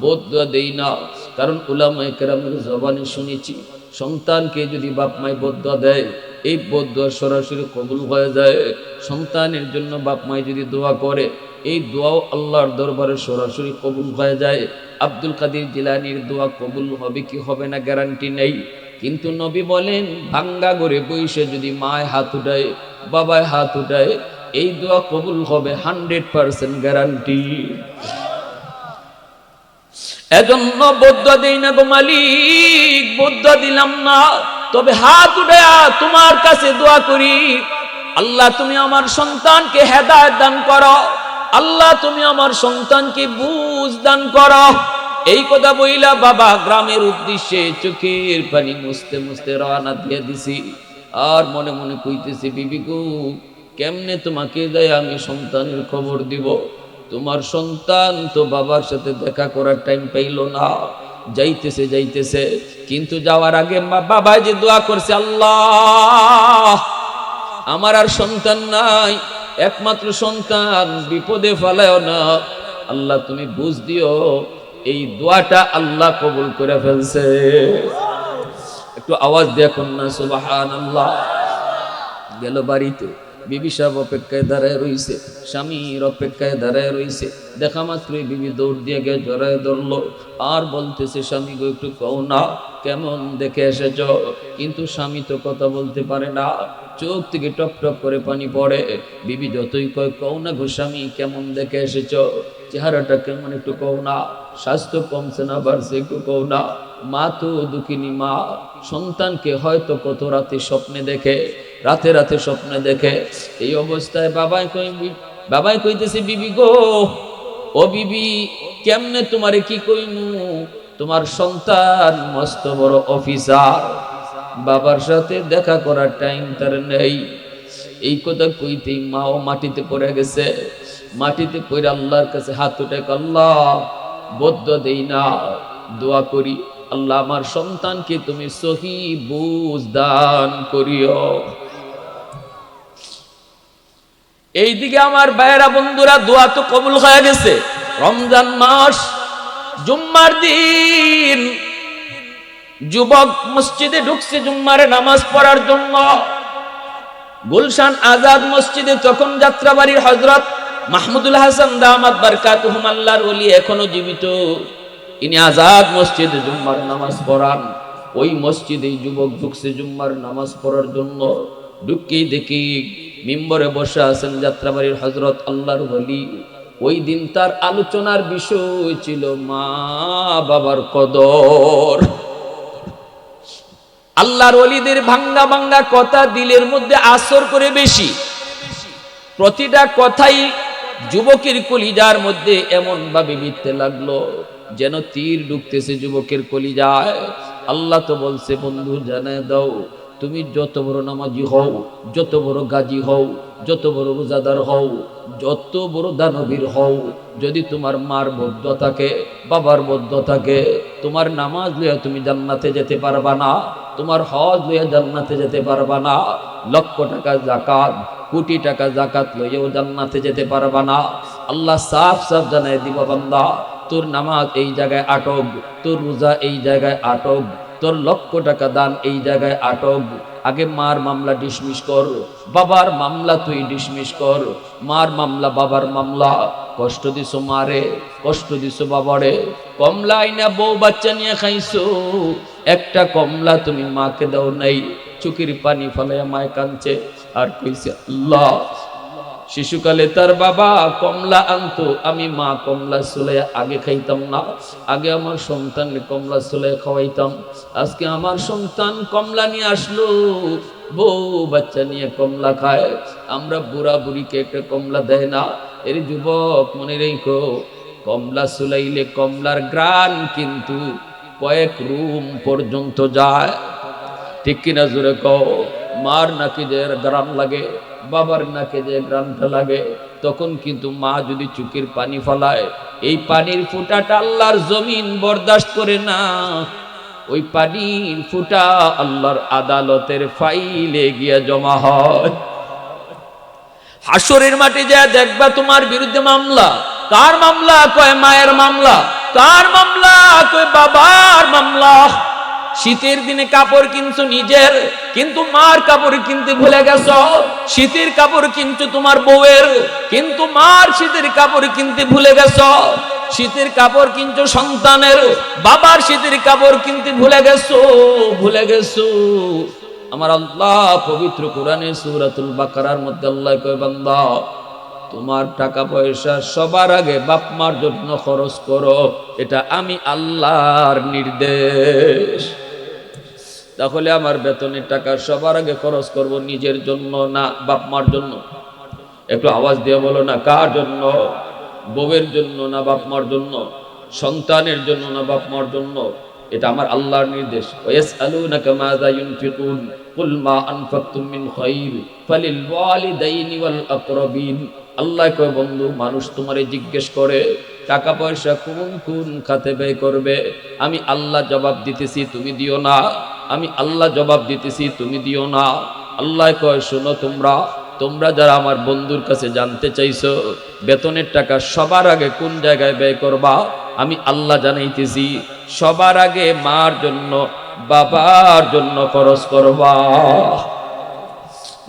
Speaker 1: বদুয়া দেই না, কারণ উলামায়ে কেরামের জবানে শুনেছি, সন্তানকে যদি বাপ মাই বদুয়া দেয়, এই বদুয়া সরাসরি কবুল হয়ে যায়। সন্তানের জন্য বাপ মাই যদি দোয়া করে, এই দোয়াও আল্লাহর দরবারে সরাসরি কবুল হয়ে যায়। আব্দুল কাদের জিলানীর দোয়া কবুল হবে কি হবে না গ্যারান্টি নেই, কিন্তু নবী বলেন ভাঙ্গা ঘরে বসে যদি মায় হাত উঠায়, বাবায় হাত উঠায়, এই দোয়া কবুল হবে 100% গ্যারান্টি। এজন্য বদ্ধ দেই না গো মালিক, বদ্ধ দিলাম না, তবে হাত উঠায়া তোমার কাছে দোয়া করি, আল্লাহ তুমি আমার সন্তানকে হেদায়েত দান করো, আল্লাহ তুমি আমার সন্তানকে বুঝ দান করো। এই কথা বইলা বাবা গ্রামের উদ্দেশ্যে চোখের পানি মুছতে মুছতে রওনা দিয়ে দিছি। আর মনে মনে কইতেছি, বিবি গো কেমনে তোমাকে যাই আমি সন্তানের খবর দিব? তোমার সন্তান তো বাবার সাথে দেখা করার টাইম পাইল না, যাইতেছে যাইতেছে, কিন্তু যাওয়ার আগে বাবা যে দোয়া করছে, আল্লাহ আমার আর সন্তান নাই, একমাত্র সন্তান বিপদে ফেলায়ও না, আল্লাহ তুমি বুঝ দিও। এই দোয়াটা আল্লাহ কবুল করে ফেলছে। একটু আওয়াজ দেখুন না সুবহানাল্লাহ। গেল বাড়িতে, বিবি সাহেব অপেক্ষায় দাঁড়ায় রইছে, স্বামীর অপেক্ষায় দাঁড়ায় রইছে। দেখা মাত্রই বিবি দৌড় দিয়ে গিয়ে জড়ায় ধরলো আর বলতেছে, স্বামী গো একটু কও না কেমন দেখে এসেছ? কিন্তু স্বামী তো কথা বলতে পারে না, চোখ থেকে টপ টপ করে পানি পড়ে। বিবি যতই কয় কও না গো স্বামী কেমন দেখে এসেছ, চেহারাটা কেমন একটু কও না, স্বাস্থ্য কমছে না বাড়ছে একটু কও না। মা তো দুঃখিনী মা, সন্তানকে হয়তো কত রাতে স্বপ্নে দেখে, রাতে রাতে স্বপ্নে দেখে। এই অবস্থায় বাবাই কইতেছে, বিবি গো, ও বিবি কেমনে তোমারে কি কইমু, তোমার সন্তান মস্ত বড় অফিসার, বাবার সাথে দেখা করার টাইম তার নেই। এই কথা কইতেই মাও মাটিতে পড়ে গেছে। মাটিতে পড়ে আল্লাহর কাছে হাত উঠে, আল্লাহ বদ্ধ দেই না, দোয়া করি, আল্লাহ আমার সন্তানকে তুমি সহি বুঝ দান করিও। এইদিকে আমার ভাইয়েরা বন্ধুরা, দোয়া তো কবুল হয়ে গেছে। রমজান মাস, জুম্মার দিন, যুবক মসজিদে ঢুকছে জুম্মার নামাজ পড়ার জন্য। গুলশান আজাদ মসজিদে তখন যাত্রাবাড়ির হযরত মাহমুদুল হাসান দামাত বারকাতুহুম আল্লাহর ওলি এখনো জীবিত, ইনি আজাদ মসজিদে জুম্মার নামাজ পড়ান। ওই মসজিদেই যুবক ঢুকছে জুম্মার নামাজ পড়ার জন্য। ঢুকেই দেখি মিম্বরে বসে আছেন যাত্রাবাড়ির হযরত আল্লাহর ওলি। ওই দিন তার আলোচনার বিষয় ছিল মা বাবার কদর। আল্লাহর ওলিদের ভাঙ্গা ভাঙ্গা কথা দিলের মধ্যে আসর করে বেশি। প্রতিটা কথাই যুবকের কলিজার মধ্যে এমন ভাবে বিঁধতে লাগলো যেন তীর ঢুকতেছে যুবকের কলিজায়। আল্লাহ তো বলছে, বন্ধু জানায় দাও, তুমি যত বড় নামাজি হও, যত বড় গাজী হও, যত বড় রোজাদার হও, যত বড় দানবীর হও, যদি তোমার মার বদ্ধ থাকে, বাবার বদ্ধ থাকে, তোমার নামাজ লইয়া তুমি জান্নাতে যেতে পারবা না, তোমার হজ লইয়া জান্নাতে যেতে পারবা না, লক্ষ টাকা জাকাত, কোটি টাকা জাকাত লইয়াও জান্নাতে যেতে পারবা না। আল্লাহ সাফ সাফ জানায় দিব, বান্দা তোর নামাজ এই জায়গায় আটক, তোর রোজা এই জায়গায় আটক, তোর লক্ষ টাকা দান এই জায়গায় আটক। আগে মার মামলা ডিসমিস কর, বাবার মামলা তুই ডিসমিস কর। মার মামলা, বাবার মামলা, কষ্ট দিছো মারে, কষ্ট দিছো বাবারে, কমলা আইনা বউ বাচ্চা নিয়ে খাইছো, একটা কমলা তুমি মাকে দাও নাই। চোখের পানি ফলাইয়া মায় কাঁদছে আর কইছে, আল্লাহ শিশুকালে তার বাবা কমলা আনতো, আমি মা কমলা সুলাইয়া আগে খাইতাম না, আগে আমার সন্তানকে কমলা সুলাইয়া খাওয়াইতাম, আজকে আমার সন্তান কমলা নিয়ে আসলো, বউ বাচ্চা নিয়ে কমলা খায়, আমরা বুড়া বুড়িকে একটা কমলা দেয় না। এর যুবক মনে রেখো, কমলা সুলাইলে কমলার গ্রান কিন্তু কয়েক রুম পর্যন্ত যায়। ঠিক কিনা জোরে কও? মার নাকি যে গ্রান লাগে, বাবার নাকে যে গ্রানটা লাগে, তখন কিন্তু মা যদি চোখের পানি ফলায়, এই পানির ফুটাটা আল্লাহর জমিন বরদাস্ত করে না। ওই পানির ফুটা আল্লাহর আদালতের ফাইলে গিয়া জমা হয়। হাসরের মাঠে যা দেখবা তোমার বিরুদ্ধে মামলা। কার মামলা? কয় মায়ের মামলা। কার মামলা? কয় বাবার মামলা। শীতের দিনে কাপড় কিনছো নিজের, কিন্তু মার কাপড় কিনতে ভুলে গেছো। শীতের কাপড় কিনছো তোমার বউয়ের, কিন্তু মার শীতের কাপড় কিনতে ভুলে গেছো। শীতের কাপড় কিনছো সন্তানের, বাবার শীতের কাপড় কিনতে ভুলে গেছো, ভুলে গেছো। আমার আল্লাহ পবিত্র কোরআনে সূরাতুল বাকারার মধ্যে আল্লাহ কয়, বান্দা তোমার টাকা পয়সা সবার আগে বাপ মার জন্য খরচ করো, এটা আমি আল্লাহর নির্দেশ। তাহলে আমার বেতনের টাকা সবার আগে খরচ করব নিজের জন্য না বাপ মার জন্য? একটু আওয়াজ দিয়ে বলো না, কার জন্য? বউয়ের জন্য না বাপ মার জন্য? সন্তানের জন্য না বাপ মার জন্য? এটা আমার আল্লাহর নির্দেশ। ওয়াসআলুনাকা মাযা ইউনফিকুন কুল মা আনফাকতুম মিন খায়র ফালিল ওয়ালিদাইনি ওয়াল আকরাবিন। আল্লাহ কয়, বন্ধু মানুষ তোমারে জিজ্ঞেস করে টাকা পয়সা কোন কোন খাতে ব্যয় করবে, আমি আল্লাহ জবাব দিতেছি, তুমি দিও না। আমি আল্লাহ জবাব দিতেছি, তুমি দিও না। আল্লাহ কয়, শোনো তোমরা যারা আমার বন্ধুর কাছে জানতে চাইছো বেতনের টাকা সবার আগে কোন জায়গায় ব্যয় করবা, আমি আল্লাহ জানাইতেছি সবার আগে মার জন্য বাবার জন্য খরচ করবা।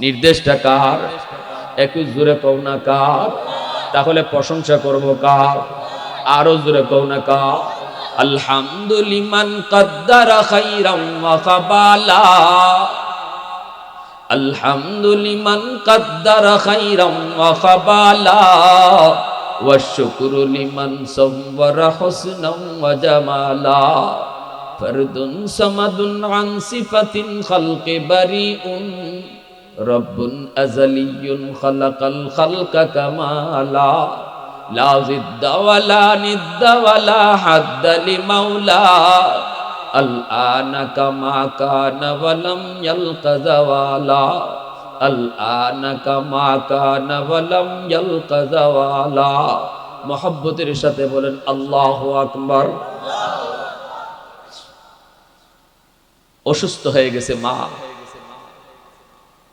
Speaker 1: নির্দেশটা কার? একটু জোরে কও না কার? তাহলে প্রশংসা করব কার? আরো জোরে কও না কার? আলহামদুলিমান কদ্দারা খাইরাম ওয়া কাবালা, আলহামদুলিমান কদ্দারা খাইরাম ওয়া কাবালা, ওয়া শুকরু লিমান সাওয়ারা হুসনাম ওয়া জামালা, ফরদুন সামাদুন আন সিফাতিন খালকি বারিউন, রব্বুন আযালিয়্যুন খালাকাল খালকা কামালা, লা জিদ্দা ওয়ালা নিদ্দা ওয়ালা হাদ্দা লিমাওলা, আল আনা কামা কানা ওয়ালাম ইয়ালকা যাওয়ালা, আল আনা কামা কানা ওয়ালাম ইয়ালকা যাওয়ালা। মুহাব্বতের সাথে বলেন আল্লাহু আকবার। অসুস্থ হয়ে গেছে মা,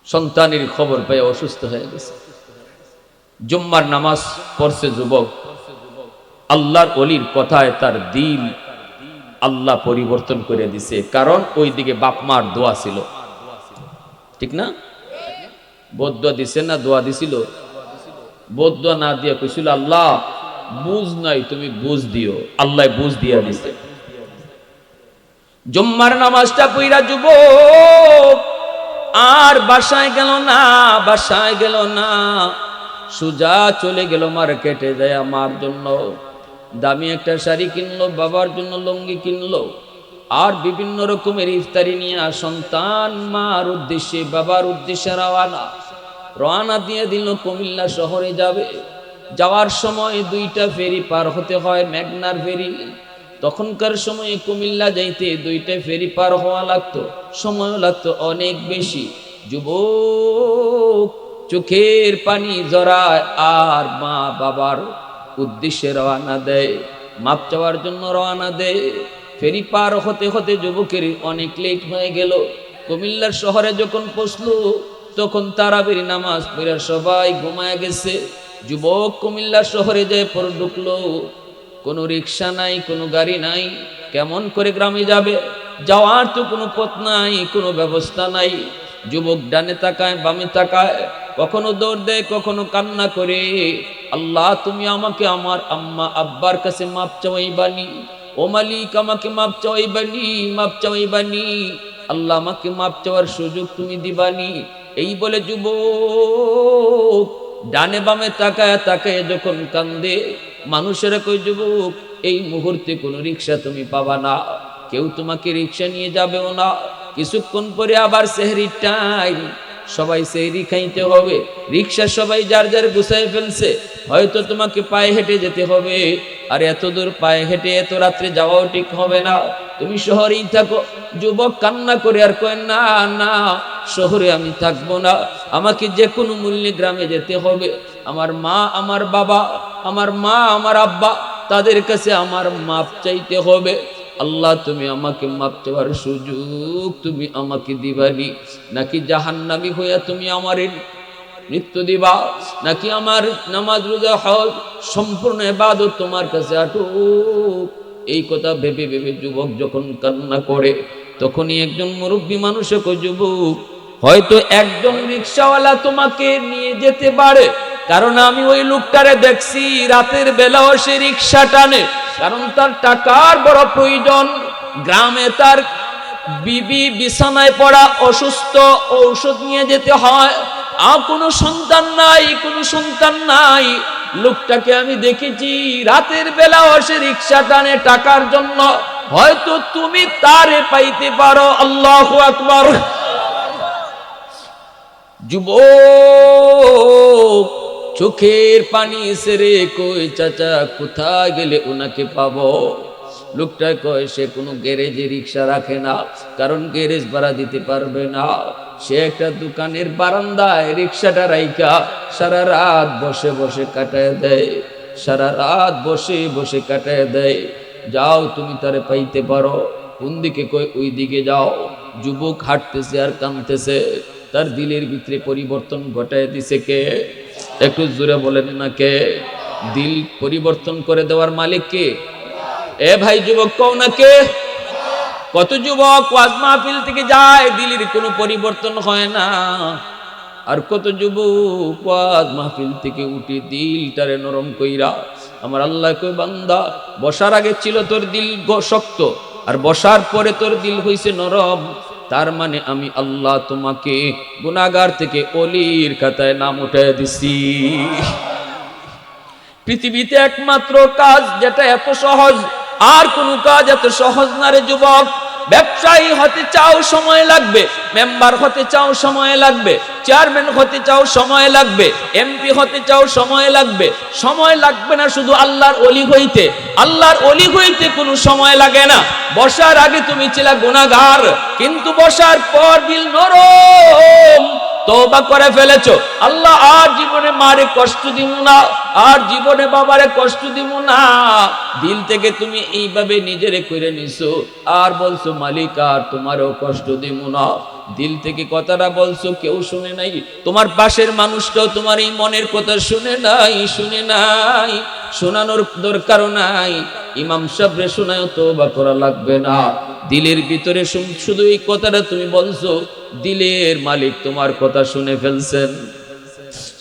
Speaker 1: সন্তানের খবর পেয়ে অসুস্থ হয়ে গেছে। জুম্মার নামাজ পড়ছে যুবক, আল্লাহর ওলির কথায় তার দিল আল্লাহ পরিবর্তন করে দিছে, কারণ ওই দিকে বাপ মার দোয়া ছিল, ঠিক না? বদদোয়া দিছে না দোয়া দিছিল? বদদোয়া না দিয়ে কইছিল আল্লাহ বুঝ নাই, তুমি বুঝ দিও। আল্লাহ বুঝ দিয়া দিছে। জুম্মার নামাজটা পইরা যুবক আর বাসায় গেল না, বাসায় গেল না, সুজা চলে গেল মার্কেটে যায় মার জন্য দামি একটা শাড়ি কিনলো, বাবার জন্য লুঙ্গি কিনলো, আর বিভিন্ন রকমের ইফতারি নিয়ে সন্তান মার উদ্দেশ্যে বাবার উদ্দেশ্যে রওনা দিয়ে দিল কুমিল্লা শহরে যাবে। যাওয়ার সময় দুইটা ফেরি পার হতে হয়, মেঘনার ফেরি। তখনকার সময়ে কুমিল্লা যাইতে দুইটা ফেরি পার হওয়া লাগতো, সময়ও লাগতো অনেক বেশি। যুবক চোখের পানি জড়ায় আর মা বাবার উদ্দেশ্যে রওনা দেয়, মাপ চাওয়ার জন্য রওনা দেয়। ফেরি পার হতে হতে যুবকের অনেক লেট হয়ে গেল। কুমিল্লার শহরে যখন পৌঁছলো তখন তারাবির নামাজ পড়ে সবাই ঘুমায় গেছে। যুবক কুমিল্লা শহরে যায় পর ঢুকলো, কোনো রিক্সা নাই, কোনো গাড়ি নাই, কেমন করে গ্রামে যাবে? যাওয়ার তো কোনো পথ নাই, কোনো ব্যবস্থা নাই। যুবক ডানে তাকায় বামে তাকায়, কখনো দৌড় দেয়, কখনো কান্না করে, আল্লাহ তুমি আমাকে আমার আম্মা আব্বার কাছে মাপ চাওয়াইবানি, ও মালিক আমাকে মাপ চাওয়াইবানি, মাপ চাওয়াইবানি, আল্লাহ আমাকে মাপ চাওয়ার সুযোগ তুমি দিবানি। এই বলে যুবক ডানে বামে তাকায় তাকায় যখন কান্দে, মানুষেরা কই যুবক এই মুহূর্তে কোনো রিক্সা তুমি পাবা না, কেউ তোমাকে রিক্সা নিয়ে যাবেও না। কিছুক্ষণ পরে আবার সেহরির টাইম, সবাই সেহরি খাইতে হবে, রিক্সা সবাই যার যার গুছাই ফেলছে, হয়তো তোমাকে পায়ে হেঁটে যেতে হবে। আর এত দূর পায়ে হেঁটে এত রাত্রে যাওয়াও ঠিক হবে না, তুমি শহরেই থাকো। যুবক কান্না করে আর কয় না না, শহরে আমি থাকবো না, আমাকে যে কোনো মূল্যে গ্রামে যেতে হবে। আমার মা আমার বাবা, আমার মা আমার আব্বা, তাদের কাছে আমার মাপ চাইতে হবে। আল্লাহ তুমি আমাকে মাপ চাওয়ার সুযোগ তুমি আমাকে দিবানি, নাকি জাহান্নামী হইয়া তুমি আমারে মৃত্যু দিবা, নাকি আমার নামাজ রোজা হজ সম্পূর্ণ ইবাদত তোমার কাছে আটুক। এই কথা ভেবে ভেবে যুবক যখন কান্না করে তখনই একজন মুরব্বী মানুষে কই, যুবক, হয়তো একজন রিকশাওয়ালা তোমাকে নিয়ে যেতে পারে, কারণ আমি ওই লোকটারে দেখছি রাতের বেলাও সে রিকশা টানে, কারণ তার টাকার বড় প্রয়োজন। গ্রামে তার বিবি বিছানায় পড়া, অসুস্থ, ঔষধ নিয়ে যেতে হয়, আর কোনো সন্তান নাই, কোনো সন্তান নাই। লোকটাকে আমি দেখেছি রাতের বেলাও সে রিকশা টানে টাকার জন্য, হয়তো তুমি তারে পাইতে পারো। আল্লাহু আকবার। যুবক চোখের পানি সেরে কই, চাচা কোথায় গেলে ওনাকে পাবো? লোকটা কয়, সে কোনো গ্যারেজে রিক্সা রাখে না, কারণ গ্যারেজ ভাড়া দিতে পারবে না। সে একটা দোকানের বারান্দায় রিক্সাটা রাইখা সারা রাত বসে বসে কাটায় দেয়, সারা রাত বসে বসে কাটায় দেয়। যাও, তুমি তারে পাইতে পারো। কোন দিকে? কই, ওই দিকে যাও। যুবক হাঁটতেছে আর কাঁদতেছে। তার দিলের ভিতরে পরিবর্তন ঘটায় দিছে কে? একটু জোরে বলেন না কে? দিল পরিবর্তন করে দেওয়ার মালিক কে? এ ভাই যুবক, কও না কে? কত যুবক ওয়াজ মাহফিল থেকে যায়, দিলের কোনো পরিবর্তন হয় না। আর কত যুবক ওয়াজ মাহফিল থেকে উঠে দিলটারে নরম কইরা, আমার আল্লাহ কই, বান্দা, বসার আগে ছিল তোর দিল শক্ত, আর বসার পরে তোর দিল হইছে নরম। তার মানে আমি আল্লাহ তোমাকে গুনাহগার থেকে ওলির খাতায় নাম উঠায় দিছি। পৃথিবীতে একমাত্র কাজ যেটা এত সহজ, আর কোন কাজ এত সহজ না রে যুবক। ব্যবসায়ী হতে চাও, সময় লাগবে। মেম্বার হতে চাও, সময় লাগবে। চেয়ারম্যান হতে চাও, সময় লাগবে। এমপি হতে চাও, সময় লাগবে। সময় লাগবে না শুধু আল্লাহর ওলি হইতে। আল্লাহর ওলি হইতে কোনো সময় লাগে না। বসার আগে তুমি ছিলা গুনাহগার, কিন্তু বসার পর দিল নরম, তওবা করে ফেলেছো। আল্লাহ আর জীবনে মারে কষ্ট দিব না, আর জীবনে বাবারে কষ্ট দিব না। দিল থেকে তুমি এইভাবে নিজেরে কইরে নিছো, আর বলছো মালিক আর তোমারও কষ্ট দিব না। দিল থেকে কথাটা বলছো, কেউ শুনে নাই। তোমার পাশের মানুষটাও তোমার এই মনের কথা শুনে নাই, শুনে নাই। শোনানোর দরকারও নাই। ইমাম সাহেবরে শোনায়ও তওবা করা লাগবে না। দিলের ভিতরে শুধু এই কথাটা তুমি বলছো, দিলের মালিক তোমার কথা শুনে ফেলছেন।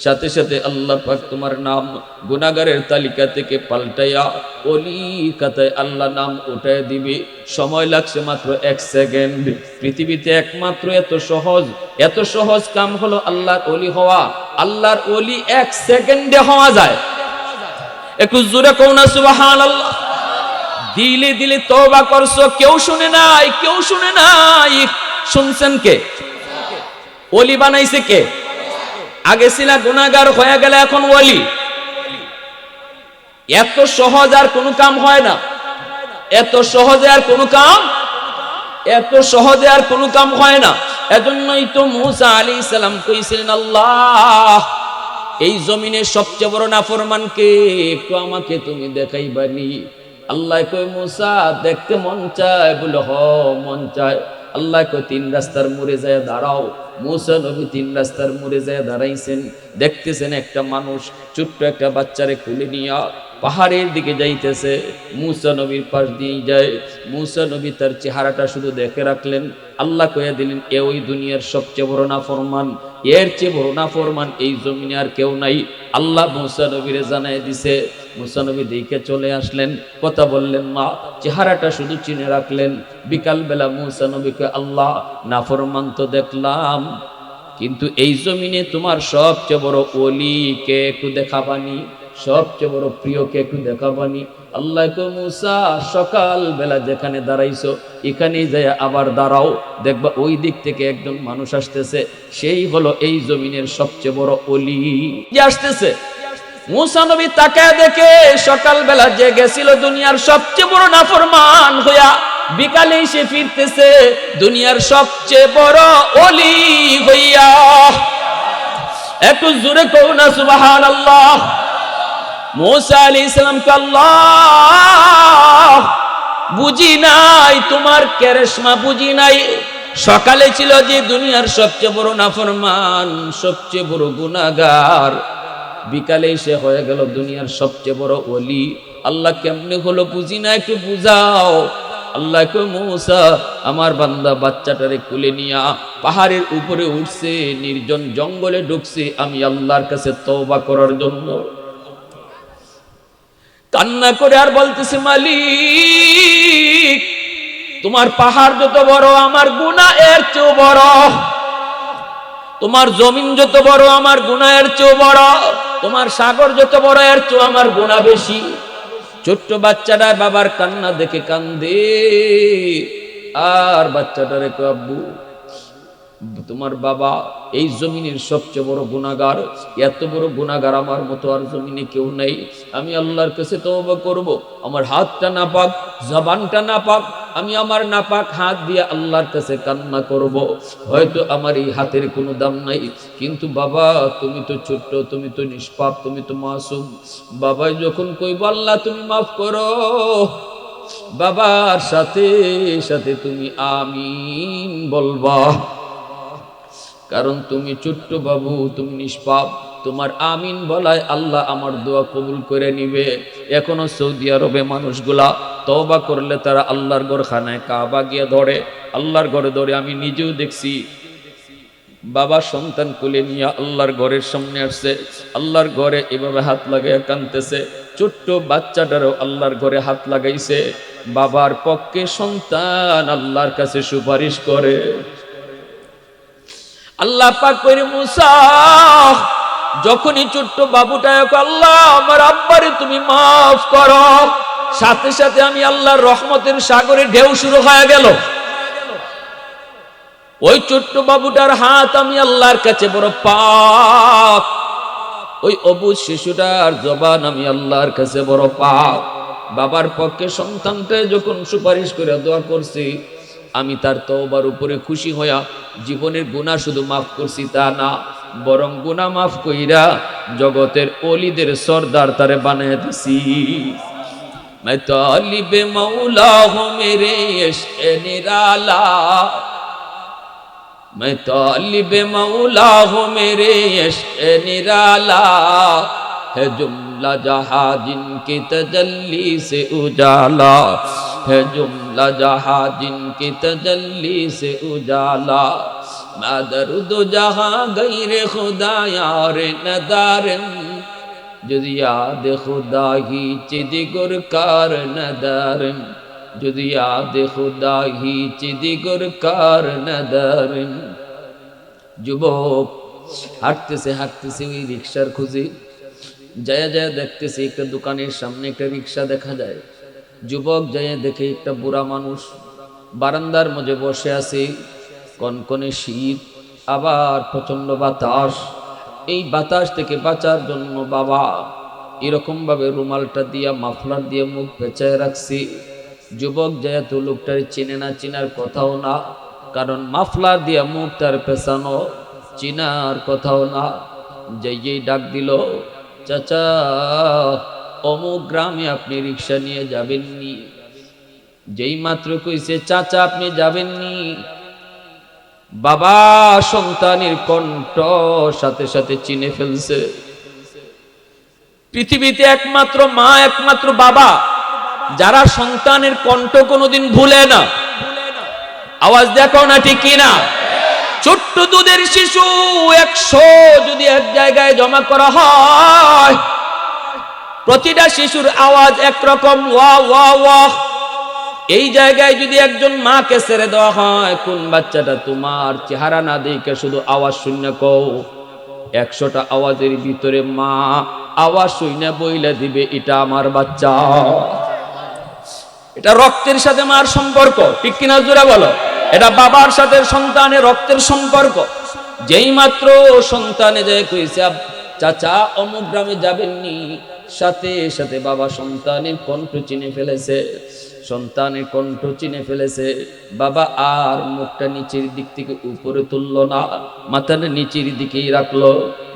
Speaker 1: সাথে সাথে আল্লাহ পাক তোমার নাম গুনাহগারের তালিকা থেকে পাল্টাইয়া ওলি খাতায় আল্লাহ নাম উঠায় দিবে। সময় লাগছে মাত্র 1 সেকেন্ড। পৃথিবীতে একমাত্র এত সহজ কাম হলো আল্লাহর ওলি হওয়া। আল্লাহর ওলি 1 সেকেন্ডে হওয়া যায়। একটু জোরে কও না সুবহানাল্লাহ। দিলে দিলে তওবা করছো, কেউ শুনে নাই, কেউ শুনে নাই। শুনছেন কে? ওলি বানাইছে কে? আগে ছিল গুনাহগার, হয়ে গেলে এখন ওলি। এত সহজ আর কোনো কাম হয় না। এত সহজে আর কোনো কাম হয় না। এজন্যই তো মুসা আলাইহিস সালাম কইছিলেন, আল্লাহ, এই জমিনের সবচেয়ে বড় নাফরমান কে? একটু আমাকে তুমি দেখাইবানি। আল্লাহ কই, মুসা, দেখতে মন চায়? বলে, হ, মন চায়। আল্লাহ কই, 3 রাস্তার মোড়ে যায় দাঁড়াও। মুসা নবী 3 রাস্তার মোড়ে যায় দাঁড়াইছেন। দেখতেছেন একটা মানুষ ছোট্ট একটা বাচ্চারে কুলে নিয়া পাহাড়ের দিকে যাইতেছে। মুসা নবীর পাশ দিয়ে যায়। মুসা নবী তার চেহারাটা শুধু দেখে রাখলেন। আল্লাহ কইয়া দিলেন, এ ওই দুনিয়ার সবচেয়ে বড় নাফরমান। এর চেয়ে বড় নাফরমান এই জমিনে আর কেউ নাই। আল্লাহ মুসা নবীরে জানায় দিছে। মুসা নবী দেখে চলে আসলেন, কথা বললেন না, চেহারাটা শুধু চিনে রাখলেন। বিকাল বেলা মুসা নবীকে, আল্লাহ, নাফরমান তো দেখলাম, কিন্তু এই জমিনে তোমার সবচেয়ে বড় ওলি কে একটু দেখাবানি, সবচেয়ে বড় প্রিয় কে একটু দেখাবানি। আল্লাহ কো, মুসা, সকাল বেলা যেখানে দাঁড়াইছো এখানেই যায় আবার দাঁড়াও, দেখবা ওই দিক থেকে একজন মানুষ আসতেছে, সেই হলো এই জমিনের সবচেয়ে বড় ওলি যে আসতেছে। মুসা নবী তাকায় দেখে সকাল বেলা যে গেছিল দুনিয়ার সবচেয়ে বড় নাফরমান হইয়া, বিকালে এসে ফিরতেছে দুনিয়ার সবচেয়ে বড় ওলি হইয়া। একটু জোরে কও না সুবহানাল্লাহ। মুসা আলাইহিস সালামকে, আল্লাহ, বুঝি নাই তোমার কেরেশমা, বুঝি নাই। সকালে ছিল যে দুনিয়ার সবচেয়ে বড় নাফরমান, সবচেয়ে বড় গুনাহগার, বিকালে এসে হয়ে গেল দুনিয়ার সবচেয়ে বড় ওলি। আল্লাহ কেমনে হলো বুঝি না, একটু বুঝাও। আল্লাহ কয় মূসা আমার বান্দা বাচ্চাটারে কুলে নিয়া পাহাড়ের উপরে উঠছে, নির্জন জঙ্গলে ঢুকছে আমি আল্লাহর কাছে তওবা করার জন্য। কান্না করে আর বলতেছে মালিক তোমার পাহাড় যত বড় আমার গুনাহ এর চেয়ে বড়, তোমার জমিন যত বড় আমার গুনাহ এর চেয়ে বড়, তোমার সাগর যত বড় এর চেয়ে আমার গুনাহ বেশি। ছোট্ট বাচ্চাটা বাবার কান্না দেখে কান্দে আর বাচ্চাটারে কয় আব্বু তোমার বাবা এই জমিনের সবচেয়ে বড় গুনাহগার, এত বড় গুনাহগার আমার মতো আর জমিনে কেউ নাই, আমি আল্লাহর কাছে তওবা করব। আমার হাতটা নাপাক, জবানটা নাপাক, আমি আমার নাপাক হাত দিয়ে আল্লাহর কাছে কান্না করব। হয়তো আমার এই হাতের কোনো দাম নাই, কিন্তু বাবা তুমি তো ছোট্ট, তুমি তো নিষ্পাপ, তুমি তো মাসুম। বাবা যখন কইব আল্লাহ তুমি মাফ করো, বাবার সাথে সাথে তুমি আমিন বলবা, কারণ তুমি ছোট্ট বাবু, তুমি নিষ্পাপ, তোমার আমিন বলায় আল্লাহ আমার দোয়া কবুল করে নিবে। এখনো সৌদি আরবে মানুষগুলা তওবা করলে তারা আল্লাহর ঘরখানায় কাবা গিয়ে ধরে, আল্লাহর ঘরে ধরে। আমি নিজেও দেখছি বাবা সন্তান কোলে নিয়ে আল্লাহর ঘরের সামনে আসছে, আল্লাহর ঘরে এভাবে হাত লাগাইয়া কাঁদতেছে। ছোট্ট বাচ্চাটারও আল্লাহর ঘরে হাত লাগাইছে। বাবার পক্ষে সন্তান আল্লাহর কাছে সুপারিশ করে। আল্লাহ পাক কইরে মূসা যখনই ছোট্ট বাবুটা আল্লাহ আমার আব্বারে তুমি মাফ করো, সাথে সাথে আমি আল্লাহর রহমতের সাগরে ঢেউ শুরু হয়ে গেল। ওই ছোট্ট বাবুটার হাত আমি আল্লাহর কাছে বড় পাক, ওই অবুঝ শিশুটার জবান আমি আল্লাহর কাছে বড় পাক। বাবার পক্ষে সন্তানটা যখন সুপারিশ করে দোয়া করছি, আমি তার তওবার উপরে খুশি হইয়া জীবনের গুনাহ শুধু মাফ করছি তা না, বরং গুনাহ মাফ কইরা জগতের ওলিদের সরদার তারে বানায় দিছি। मैं तालिब मौला हूँ मेरे इश्क़ निराला, मैं तालिब मौला हूँ मेरे इश्क़ निराला, है जुमला जहाँ जिनकी तजल्ली से उजाला, है जुमला जहाँ जिनकी तजल्ली से उजाला, मैं दर्द जहाँ गैर खुदा यार नदारम, যদি याद खुदा ही चिदिगुर कार नदारम, যদি याद खुदा ही चिदिगुर कार नदारम। যুবক হাঁটতেছে হাঁটতেছে ওই রিক্সার খুঁজে যায় যায় দেখতেছে একটা দোকানের সামনে একটা রিক্সা দেখা যায়। যুবক যায় দেখে একটা বুড়া মানুষ বারান্দার মধ্যে বসে আছে, কনকনে শীত আবার প্রচন্ড বাতাস। এই বাতাস থেকে বাঁচার জন্য বাবা এরকম ভাবে রুমালটা দিয়া মাফলার দিয়ে মুখ পেঁচায় রাখছি। যুবক যেহেতু লোকটার চিনে না, চিনার কথাও না, কারণ মাফলার দিয়া মুখ তার পেছানো, চিনার কথাও না। যেই ডাক দিল চাচা অমুক গ্রামে আপনি রিক্সা নিয়ে যাবেননি, যেই মাত্র কইছে চাচা আপনি যাবেননি, বাবা সন্তানের কণ্ঠ সাথে সাথে চিনে ফেলছে। পৃথিবীতে একমাত্র মা, একমাত্র বাবা যারা সন্তানের কণ্ঠ কোনোদিন ভুলে না। আওয়াজ দেখো না ঠিক কিনা? ছোট্ট দুধের শিশু 100 যদি এক জায়গায় জমা করা হয়, প্রতিটা শিশুর আওয়াজ একরকম, ওয়া ওয়া ওয়া। এই জায়গায় যদি একজন মাকে ছেড়ে দেওয়া হয়, কোন বাচ্চাটা তোমার চেহারা না দেখে শুধু আওয়াজ শুনে কও, 100টা আওয়াজের ভিতরে মা আওয়াজ শুনে বইলে দিবে এটা আমার বাচ্চা। এটা রক্তের সাথে মার সম্পর্ক, ঠিক কিনা জোরে বলো? এটা বাবার সাথে সন্তানের রক্তের সম্পর্ক। যেই মাত্র সন্তানে যায় কইছে চাচা অমুক গ্রামে যাবেননি, সাথে সাথে বাবা সন্তানের কণ্ঠ চিনে ফেলেছে, সন্তানের কণ্ঠ চিনে ফেলেছে। বাবা আর মুখটা নিচের দিক থেকে উপরে তুললো না, মাথাটা নিচের দিকেই রাখলো,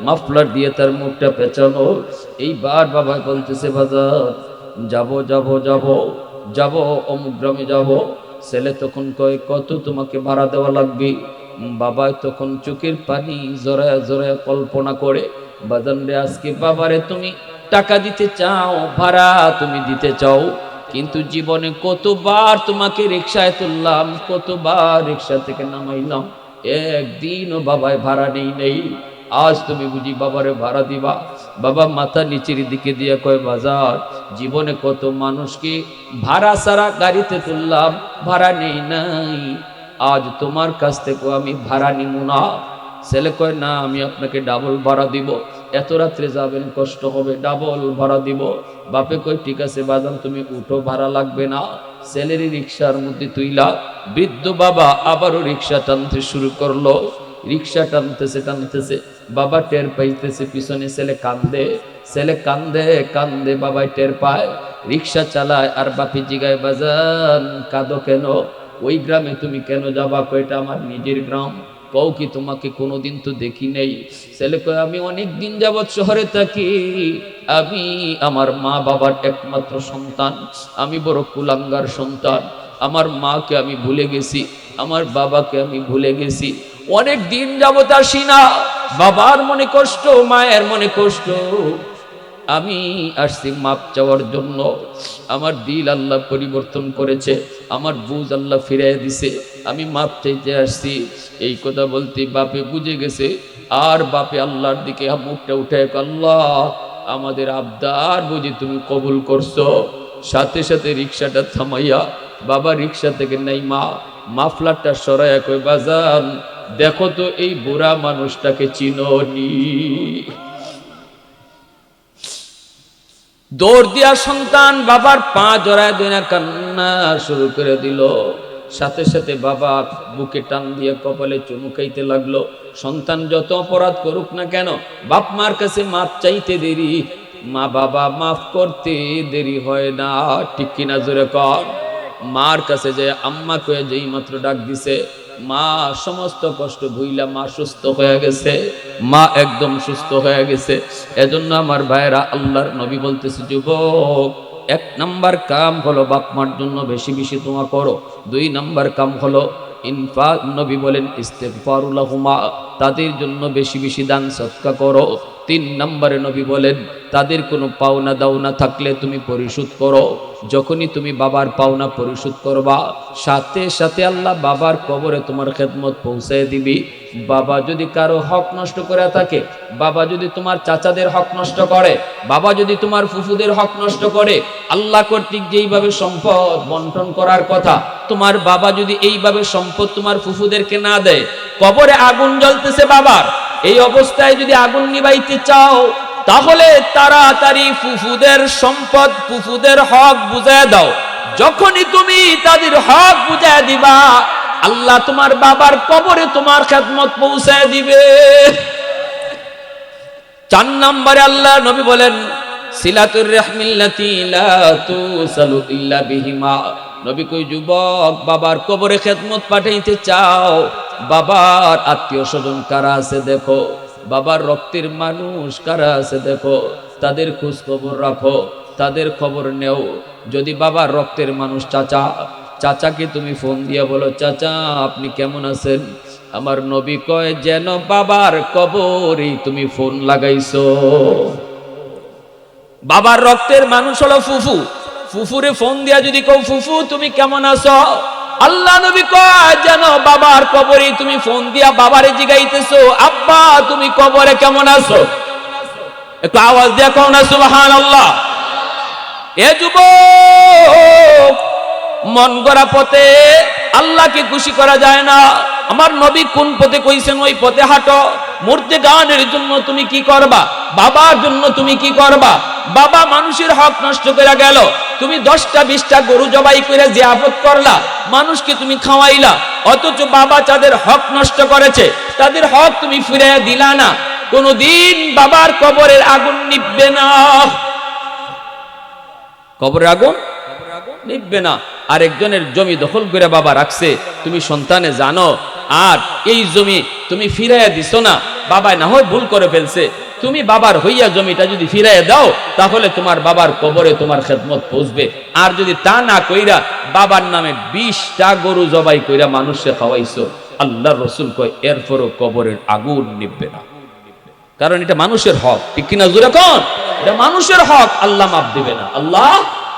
Speaker 1: মাফলার দিয়ে তার মুখটা পেঁচানো। এইবার বাবা বলতেছে বাজার যাব যাব যাব যাব অমুক গ্রামে যাব। ছেলে তখন কয় কত তোমাকে ভাড়া দেওয়া লাগবে? বাবা তখন চোখের পানি জড়ায় জড়ায় কল্পনা করে, বাজান রে আজকে বাবারে তুমি টাকা দিতে চাও, ভাড়া তুমি দিতে চাও, কিন্তু জীবনে কতবার তোমাকে রিকশায় তুললাম, কতবার রিকশা থেকে নামাইলাম, একদিনও বাবায় ভাড়া নেই। আজ তুমি বুঝি বাবারে ভাড়া দিবা? বাবা মাথা নিচের দিকে দিয়ে কয়, বাজার জীবনে কত মানুষকে ভাড়া ছাড়া গাড়িতে তুললাম, ভাড়া নেই নাই, আজ তোমার কাছ থেকে আমি ভাড়া নিব না। ছেলে কয়, না আমি আপনাকে ডাবল ভাড়া দিব, এত রাত্রে যাবেন কষ্ট হবে, ডাবল ভাড়া দিব। বাপে কয়, ঠিক আছে বাজান তুমি উঠো, ভাড়া লাগবে না। ছেলের রিক্সার মধ্যে তুইলা বৃদ্ধ বাবা আবারও রিক্সা টানতে শুরু করলো। রিক্সা টানতেছে টানতেছে, বাবা টের পাইতেছে পিছনে ছেলে কান্দে, ছেলে কান্দে কান্দে বাবাই টের পায়, রিক্সা চালায়। আর বাপি জিগায়, বাজান কাঁদো কেন? ওই গ্রামে তুমি কেন যাবা? কয়টা আমার নিজের গ্রাম। কও কি তোমাকে কোনোদিন তো দেখি নেই। ছেলে কয়, আমি অনেক দিন যাবৎ শহরে থাকি, আমি আমার মা বাবার একমাত্র সন্তান, আমি বড় কুলাঙ্গার সন্তান, আমার মাকে আমি ভুলে গেছি, আমার বাবাকে আমি ভুলে গেছি, অনেক দিন যাবৎ আসি না, বাবার মনে কষ্ট, মায়ের মনে কষ্ট, আমি আসছি মাপ চাওয়ার জন্য। আমার দিল আল্লাহ পরিবর্তন করেছে, আমার বুঝ আল্লাহ ফিরাই দিছে, আমি মাপ চাইতে আসছি। এই কথা বলতে বাপে বুঝে গেছে। আর বাপে আল্লাহর দিকে মুখটা উঠে, আল্লাহ আমাদের আবদার বুঝি তুমি কবুল করছো। সাথে সাথে রিক্সাটা থামাইয়া বাবা রিক্সা থেকে নাই মা মাফলারটা সরাইয়া কই, বাজান দেখো তো এই বুড়া মানুষটাকে চিনোনি? দৌড় দিয়া সন্তান বাবার পা জড়ায় দিয়ে কান্না শুরু করে দিল। সাথে সাথে বাবা বুকে টান দিয়ে কপালে চুমু খাইতে লাগলো। সন্তান যত অপরাধ করুক না কেন, বাপ মার কাছে মাপ চাইতে দেরি, মা বাবা মাফ করতে দেরি হয় না। ঠিক কিনা জোরে কর। মার কাছে যে আম্মা কয়ে যেই মাত্র ডাক দিছে, মা সমস্ত কষ্ট ভুইলা মা সুস্থ হয়ে গেছে, মা একদম সুস্থ হয়ে গেছে। এজন্য আমার ভাইরা, আল্লাহর নবী বলতেছে, যুবক এক নাম্বার কাম হলো বাপ মার জন্য বেশি বেশি দোয়া করো। দুই নাম্বার কাম হলো ইনফাক, নবী বলেন ইস্তেগফারুল লাহুমা, তাদের জন্য বেশি বেশি দান সদকা করো। তিন নম্বরে নবী বলেন তাদের কোনো পাওনা দাওনা থাকলে তুমি পরিশোধ করো। যখনই তুমি বাবার পাওনা পরিশোধ করবা, সাথে সাথে আল্লাহ বাবার কবরে তোমার খেদমত পৌঁছায় দিবি। বাবা যদি কারো হক নষ্ট করে থাকে, বাবা যদি তোমার চাচাদের হক নষ্ট করে, বাবা যদি তোমার ফুফুদের হক নষ্ট করে, আল্লাহ কর্তৃক যেইভাবে সম্পদ বন্টন করার কথা, তোমার বাবা যদি এইভাবে সম্পদ তোমার ফুফুদেরকে না দেয়, কবরে আগুন জ্বলতেছে বাবার, এই অবস্থায় যদি আগুন নিবাইতে চাও, তাহলে তাড়াতাড়ি ফুফুদের সম্পদ, ফুফুদের হক বুঝায় দাও। যখনই তুমি তাদের হক বুঝায় দিবা, আল্লাহ তোমার বাবার কবরে তোমার খেদমত পৌঁছায় দিবে। 4 নম্বরে আল্লাহ নবী বলেন সিলাতুর রাহমিল্লাতি লা তুসালু ইল্লা বিহিমা। নবী কই, যুবক বাবার কবরে খেদমত পাঠাইতে চাও, বাবার আত্মীয় স্বজন কারা আছে দেখো, বাবার রক্তের মানুষ কারা আছে দেখো, তাদের খোঁজ খবর রাখো, তাদের খবর নেও। যদি বাবার রক্তের মানুষ চাচা, চাচাকে তুমি ফোন দিয়ে বলো, চাচা আপনি কেমন আছেন? আমার নবী কয়, যেন বাবার কবরে তুমি ফোন লাগাইছো। বাবার রক্তের মানুষ হলো ফুফু, ফুফুরে ফোন দিয়া যদি কও, ফুফু তুমি কেমন আছো, আল্লাহ নবী কয় যেন বাবার কবরে তুমি ফোন দিয়া বাবারে জিগাইতেছো, আব্বা তুমি কবরে কেমন আছো? একটু আওয়াজ দিয়া কও না সুবহানাল্লাহ। এ যুবক, মন গড়া পথে আল্লাহকে খুশি করা যায় না। আমার নবী কোন পথে কইছেন ওই পথে হাঁটো। মূর্তি গানের জন্য তুমি কি করবা, বাবার জন্য তুমি কি করবা? বাবা মানুষের হক নষ্ট করে গেল, তুমি 10টা 20টা গরু জবাই করে জিয়াফত করলা, মানুষকে তুমি খাওয়াইলা, অথচ বাবা যাদের হক নষ্ট করেছে তাদের হক তুমি ফিরিয়ে দিলা না। কোনদিন বাবার কবরের আগুন নিভবে না, কবরের আগুন নিভবে না। আরেকজনের জমি দখল করে বাবা রাখছে, তুমি সন্তানে জানো, আর এই জমি তুমি ফিরাইয়া দিছো না, বাবা না হয় ভুল করে ফেলছে, তুমি বাবার হইয়া জমিটা যদি ফিরাইয়া দাও, তাহলে তোমার বাবার কবরে তোমার খেদমত পৌঁছবে। আর যদি তা না কইরা বাবার নামে 20টা গরু জবাই কইরা মানুষে খাওয়াইছো, আল্লাহর রাসূল কয় এরপরও কবরের আগুন নিভবে না, কারণ এটা মানুষের হক। ঠিক কিনা জোরে কোন? এটা মানুষের হক, আল্লাহ মাফ দিবে না, আল্লাহ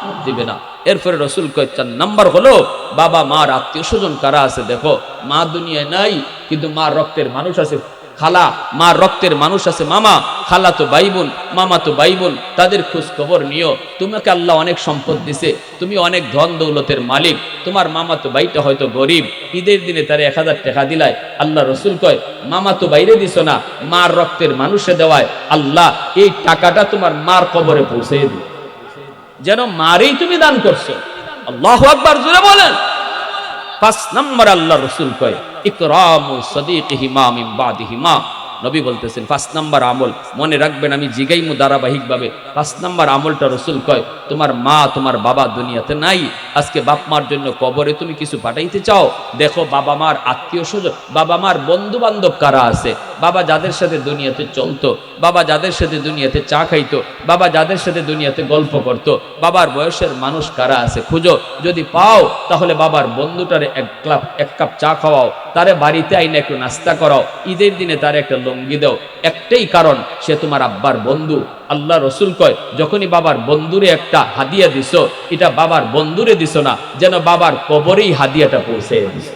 Speaker 1: মাফ দিবে না। এরপরে রসুল কয় 4 নাম্বার হলো বাবা মার আত্মীয় স্বজন কারা আছে দেখো। মা দুনিয়ায় নাই কিন্তু মার রক্তের মানুষ আছে খালা, মার রক্তের মানুষ আছে মামা, খালা তো ভাই বোন, মামা তো ভাই বোন, তাদের খোঁজ খবর নিও। তোমাকে আল্লাহ অনেক সম্পদ দিছে, তুমি অনেক ধন দৌলতের মালিক, তোমার মামা তো ভাইটা হয়তো গরিব, ঈদের দিনে তারে 1000 টাকা দিলাই। আল্লাহ রসুল কয় মামা তো বাইরে দিছ না, মার রক্তের মানুষে দেওয়ায় আল্লাহ এই টাকাটা তোমার মার কবরে পৌঁছে দিও, যেন মারেই তুমি দান করছো। আল্লাহু আকবার, জোরে বলেন। 5 নাম্বার আল্লাহ রসুল কয় ইকরামু সাদিকিহিমা মিন বাদিহিমা। নবী বলতেছেন 5 নাম্বার আমল, মনে রাখবেন আমি জিগাইমু ধারাবাহিকভাবে। 5 নাম্বার আমলটা রসুল কয় তোমার মা তোমার বাবা দুনিয়াতে নাই, আজকে বাপ মার জন্য কবরে তুমি কিছু পাঠাইতে চাও, দেখো বাবা মার আত্মীয় স্বজন, বাবা মার বন্ধু বান্ধব কারা আছে, বাবা যাদের সাথে দুনিয়াতে চলতো, বাবা যাদের সাথে দুনিয়াতে চা খাইতো, বাবা যাদের সাথে দুনিয়াতে গল্প করতো, বাবার বয়সের মানুষ কারা আছে খুঁজো, যদি পাও তাহলে বাবার বন্ধুটারে এক কাপ চা খাওয়াও, তারে বাড়িতে আইনে একটু নাস্তা করাও, ঈদের দিনে তার একটা লুঙ্গি দাও, একটাই কারণ সে তোমার আব্বার বন্ধু। আল্লাহ রসুল কয় যখনই বাবার বন্ধুরে একটা হাদিয়া দিছো, এটা বাবার বন্ধুরে দিছো না, যেন বাবার কবরেই হাদিয়াটা পৌঁছে দিছো।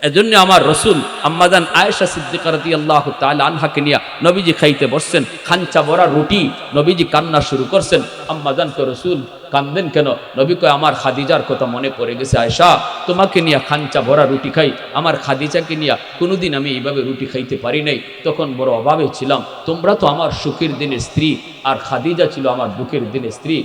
Speaker 1: এজন্য আমার রসুল আম্মাজান আয়েশা সিদ্দিকা রাদিয়াল্লাহু তাআলা আনহাকে নিয়ে নবীজি খাইতে বসছেন, খাঞ্চা ভরা রুটি, নবীজি কান্না শুরু করছেন। আম্মাজান তো রসুল কান্দেন কেন? নবী কয় আমার খাদিজার কথা মনে পড়ে গেছে, আয়েশা তোমাকে নিয়ে খাঞ্চা ভরা রুটি খাই, আমার খাদিজাকে নিয়ে কোনোদিন আমি এইভাবে রুটি খাইতে পারি নাই, তখন বড় অভাবে ছিলাম, তোমরা তো আমার সুখের দিনের স্ত্রী আর খাদিজা ছিল আমার দুঃখের দিনের স্ত্রী।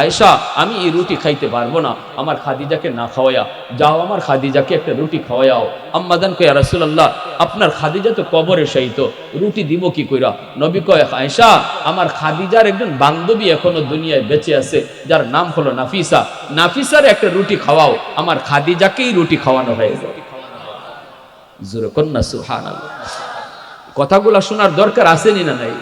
Speaker 1: আয়েশা আমি এই রুটি খাইতে পারবো না, আমার খাদিজাকে না খাওয়ায়া যাও, আমার খাদিজাকে একটা রুটি খাওয়াও। আম্মাজান কয় ইয়া রাসূলুল্লাহ আপনার খাদিজা তো কবরে শায়িত, রুটি দিব কি কইরা? নবী কয় আয়েশা আমার খাদিজার একজন বান্ধবী এখনো দুনিয়ায় বেঁচে আছে, যার নাম হলো নাফিসা, নাফিসার একটা রুটি খাওয়াও, আমার খাদিজাকেই রুটি খাওয়ানো হয়ে যাবে। জোরে কন্যা সুবহানাল্লাহ। কথাগুলো শোনার দরকার আসেনি না নাই?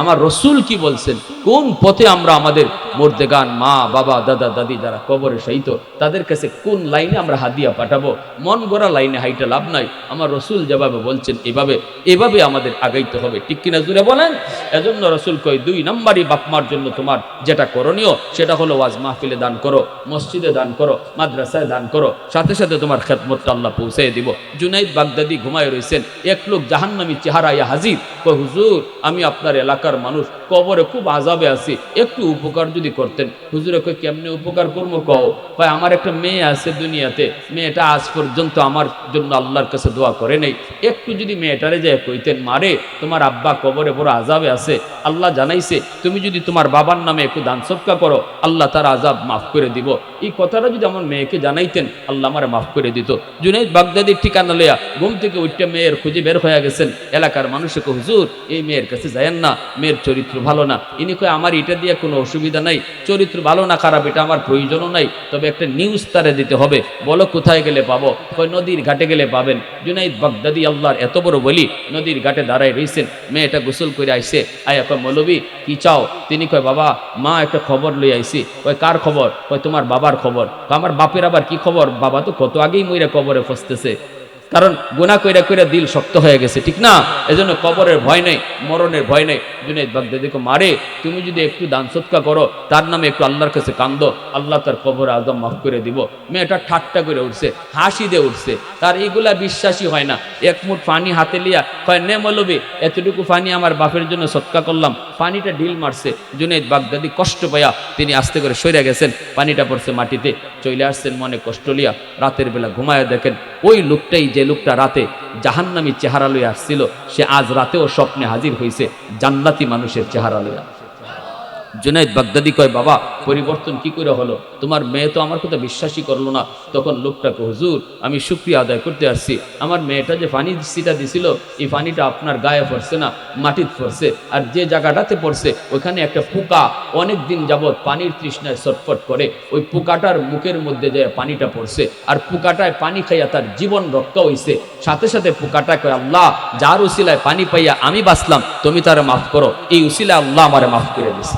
Speaker 1: আমার রসুল কি বলছেন, কোন পথে আমরা আমাদের মুর্দেগান মা বাবা দাদা দাদি যারা কবরে শায়িত তাদের কাছে কোন লাইনে আমরা হাদিয়া পাঠাবো? মন গড়া লাইনে হাইটা লাভ নাই। আমার রসুল যেভাবে বলছেন এভাবে আমাদের আগাইতে হবে, ঠিক কিনা জুড়ে বলেন? এজন্য রসুল কয় 2 নাম্বারই বাপমার জন্য তোমার যেটা করণীয় সেটা হলো ওয়াজ মাহফিলে দান করো, মসজিদে দান করো, মাদ্রাসায় দান করো, সাথে সাথে তোমার খেদমতটা আল্লাহ পৌঁছে দিব। জুনাইদ বাগদাদি ঘুমায় রয়েছেন, এক লোক জাহান্নামী চেহারা ইয়া হাজির, কয় হুজুর আমি আপনার এলাকার মানুষ, কবরে খুব আযাবে আছি, একটু উপকার যদি করতেন। হুজুরে কয় কেমনে উপকার করবো কও? ভাই আমার একটা মেয়ে আছে দুনিয়াতে, মেয়েটা আজ পর্যন্ত আমার জন্য আল্লাহর কাছে দোয়া করে নেই, একটু যদি মেয়েটারে যায় কইতেন মারে তোমার আব্বা কবরে বড় আযাবে আছে, আল্লাহ জানাইছে তুমি যদি তোমার বাবার নামে একটু দান সদকা করো আল্লাহ তার আযাব মাফ করে দিব। এই কথাটা যদি আমার মেয়েকে জানাইতেন আল্লাহ আমারে মাফ করে দিত। জুনাইদ বাগদাদির ঠিকানা লইয়া ঘুম থেকে উঠতে মেয়ের খুঁজে বের হয়ে গেছেন। এলাকার মানুষকে হুজুর এই মেয়ের কাছে যায়েন না, মেয়ের চরিত্র ভালো না। ইনি কয় আমার এটা দিয়ে কোনো অসুবিধা নাই, চরিত্র ভালো না খারাপ এটা আমার প্রয়োজনও নাই, তবে একটা নিউজ তারে দিতে হবে। বলো কোথায় গেলে পাবো? কয় নদীর ঘাটে গেলে পাবেন। জুনাইদ বাগদাদি আল্লাহর এত বড় বলি নদীর ঘাটে দাঁড়ায় রইছেন, মেয়েটা গোসল করে আইছে, আয়া কয় মৌলবী কি চাও? তিনি কয় বাবা মা একটা খবর লই আইছি। কয় কার খবর? কয় তোমার বাবার খবর। আমার বাপের আবার কি খবর? বাবা তো কত আগেই মইরা কবরে ফসতেছে, কারণ গুনাহ কইরা কইরা দিল শক্ত হয়ে গেছে, ঠিক না? এজন্য কবরের ভয় নেই, মরণের ভয় নেই। জুনাইদ বাগদাদিকে মারে তুমি যদি একটু দান সদকা করো, তার নামে একটু আল্লাহর কাছে কান্দো, আল্লাহ তার কবর আদম মাফ করে দিব। মেয়েটা ঠাট্টা করে উঠছে, হাসি দিয়ে উঠছে, তার এইগুলা বিশ্বাসই হয় না। এক মুঠ পানি হাতে লিয়া কয় নে মৌলবী এতটুকু পানি আমার বাপের জন্য সদকা করলাম। পানিটা ঢিল মারছে, জুনাইদ বাগদাদি কষ্ট পাইয়া তিনি আস্তে করে সরে গেছেন, পানিটা পড়ছে মাটিতে, চলে আসছেন মনে কষ্ট লিয়া। রাতের বেলা ঘুমায় দেখেন ওই লোকটাই যে লোকটা রাতে জাহান্নামী চেহারা লইয়া আসছিল সে আজ রাতেও স্বপ্নে হাজির হইছে জান্নাতি মানুষের চেহারা লইয়া। জুনাইদ বাগদাদি কয় বাবা পরিবর্তন কি করে হলো? তোমার মেয়ে তো আমার কথা বিশ্বাসই করলো না। তখন লোকটাকে হুজুর আমি শুকরিয়া আদায় করতে আসছি, আমার মেয়েটা যে পানি সিটা দিছিল এই পানিটা আপনার গায়ে পড়ছে না, মাটিতে পড়ছে, আর যে জায়গাটাতে পড়ছে ওইখানে একটা পোকা অনেক দিন যাবৎ পানির তৃষ্ণায় ছটফট করে, ওই পোকাটার মুখের মধ্যে যে পানিটা পড়ছে আর পোকাটায় পানি খাইয়া তার জীবন রক্ষা হইছে। সাথে সাথে পোকাটা কয় আল্লাহ যার উসিলায় পানি পাইয়া আমি বাঁচলাম তুমি তারে মাফ করো, এই উসিলায় আল্লাহ আমারে মাফ করে দিছে।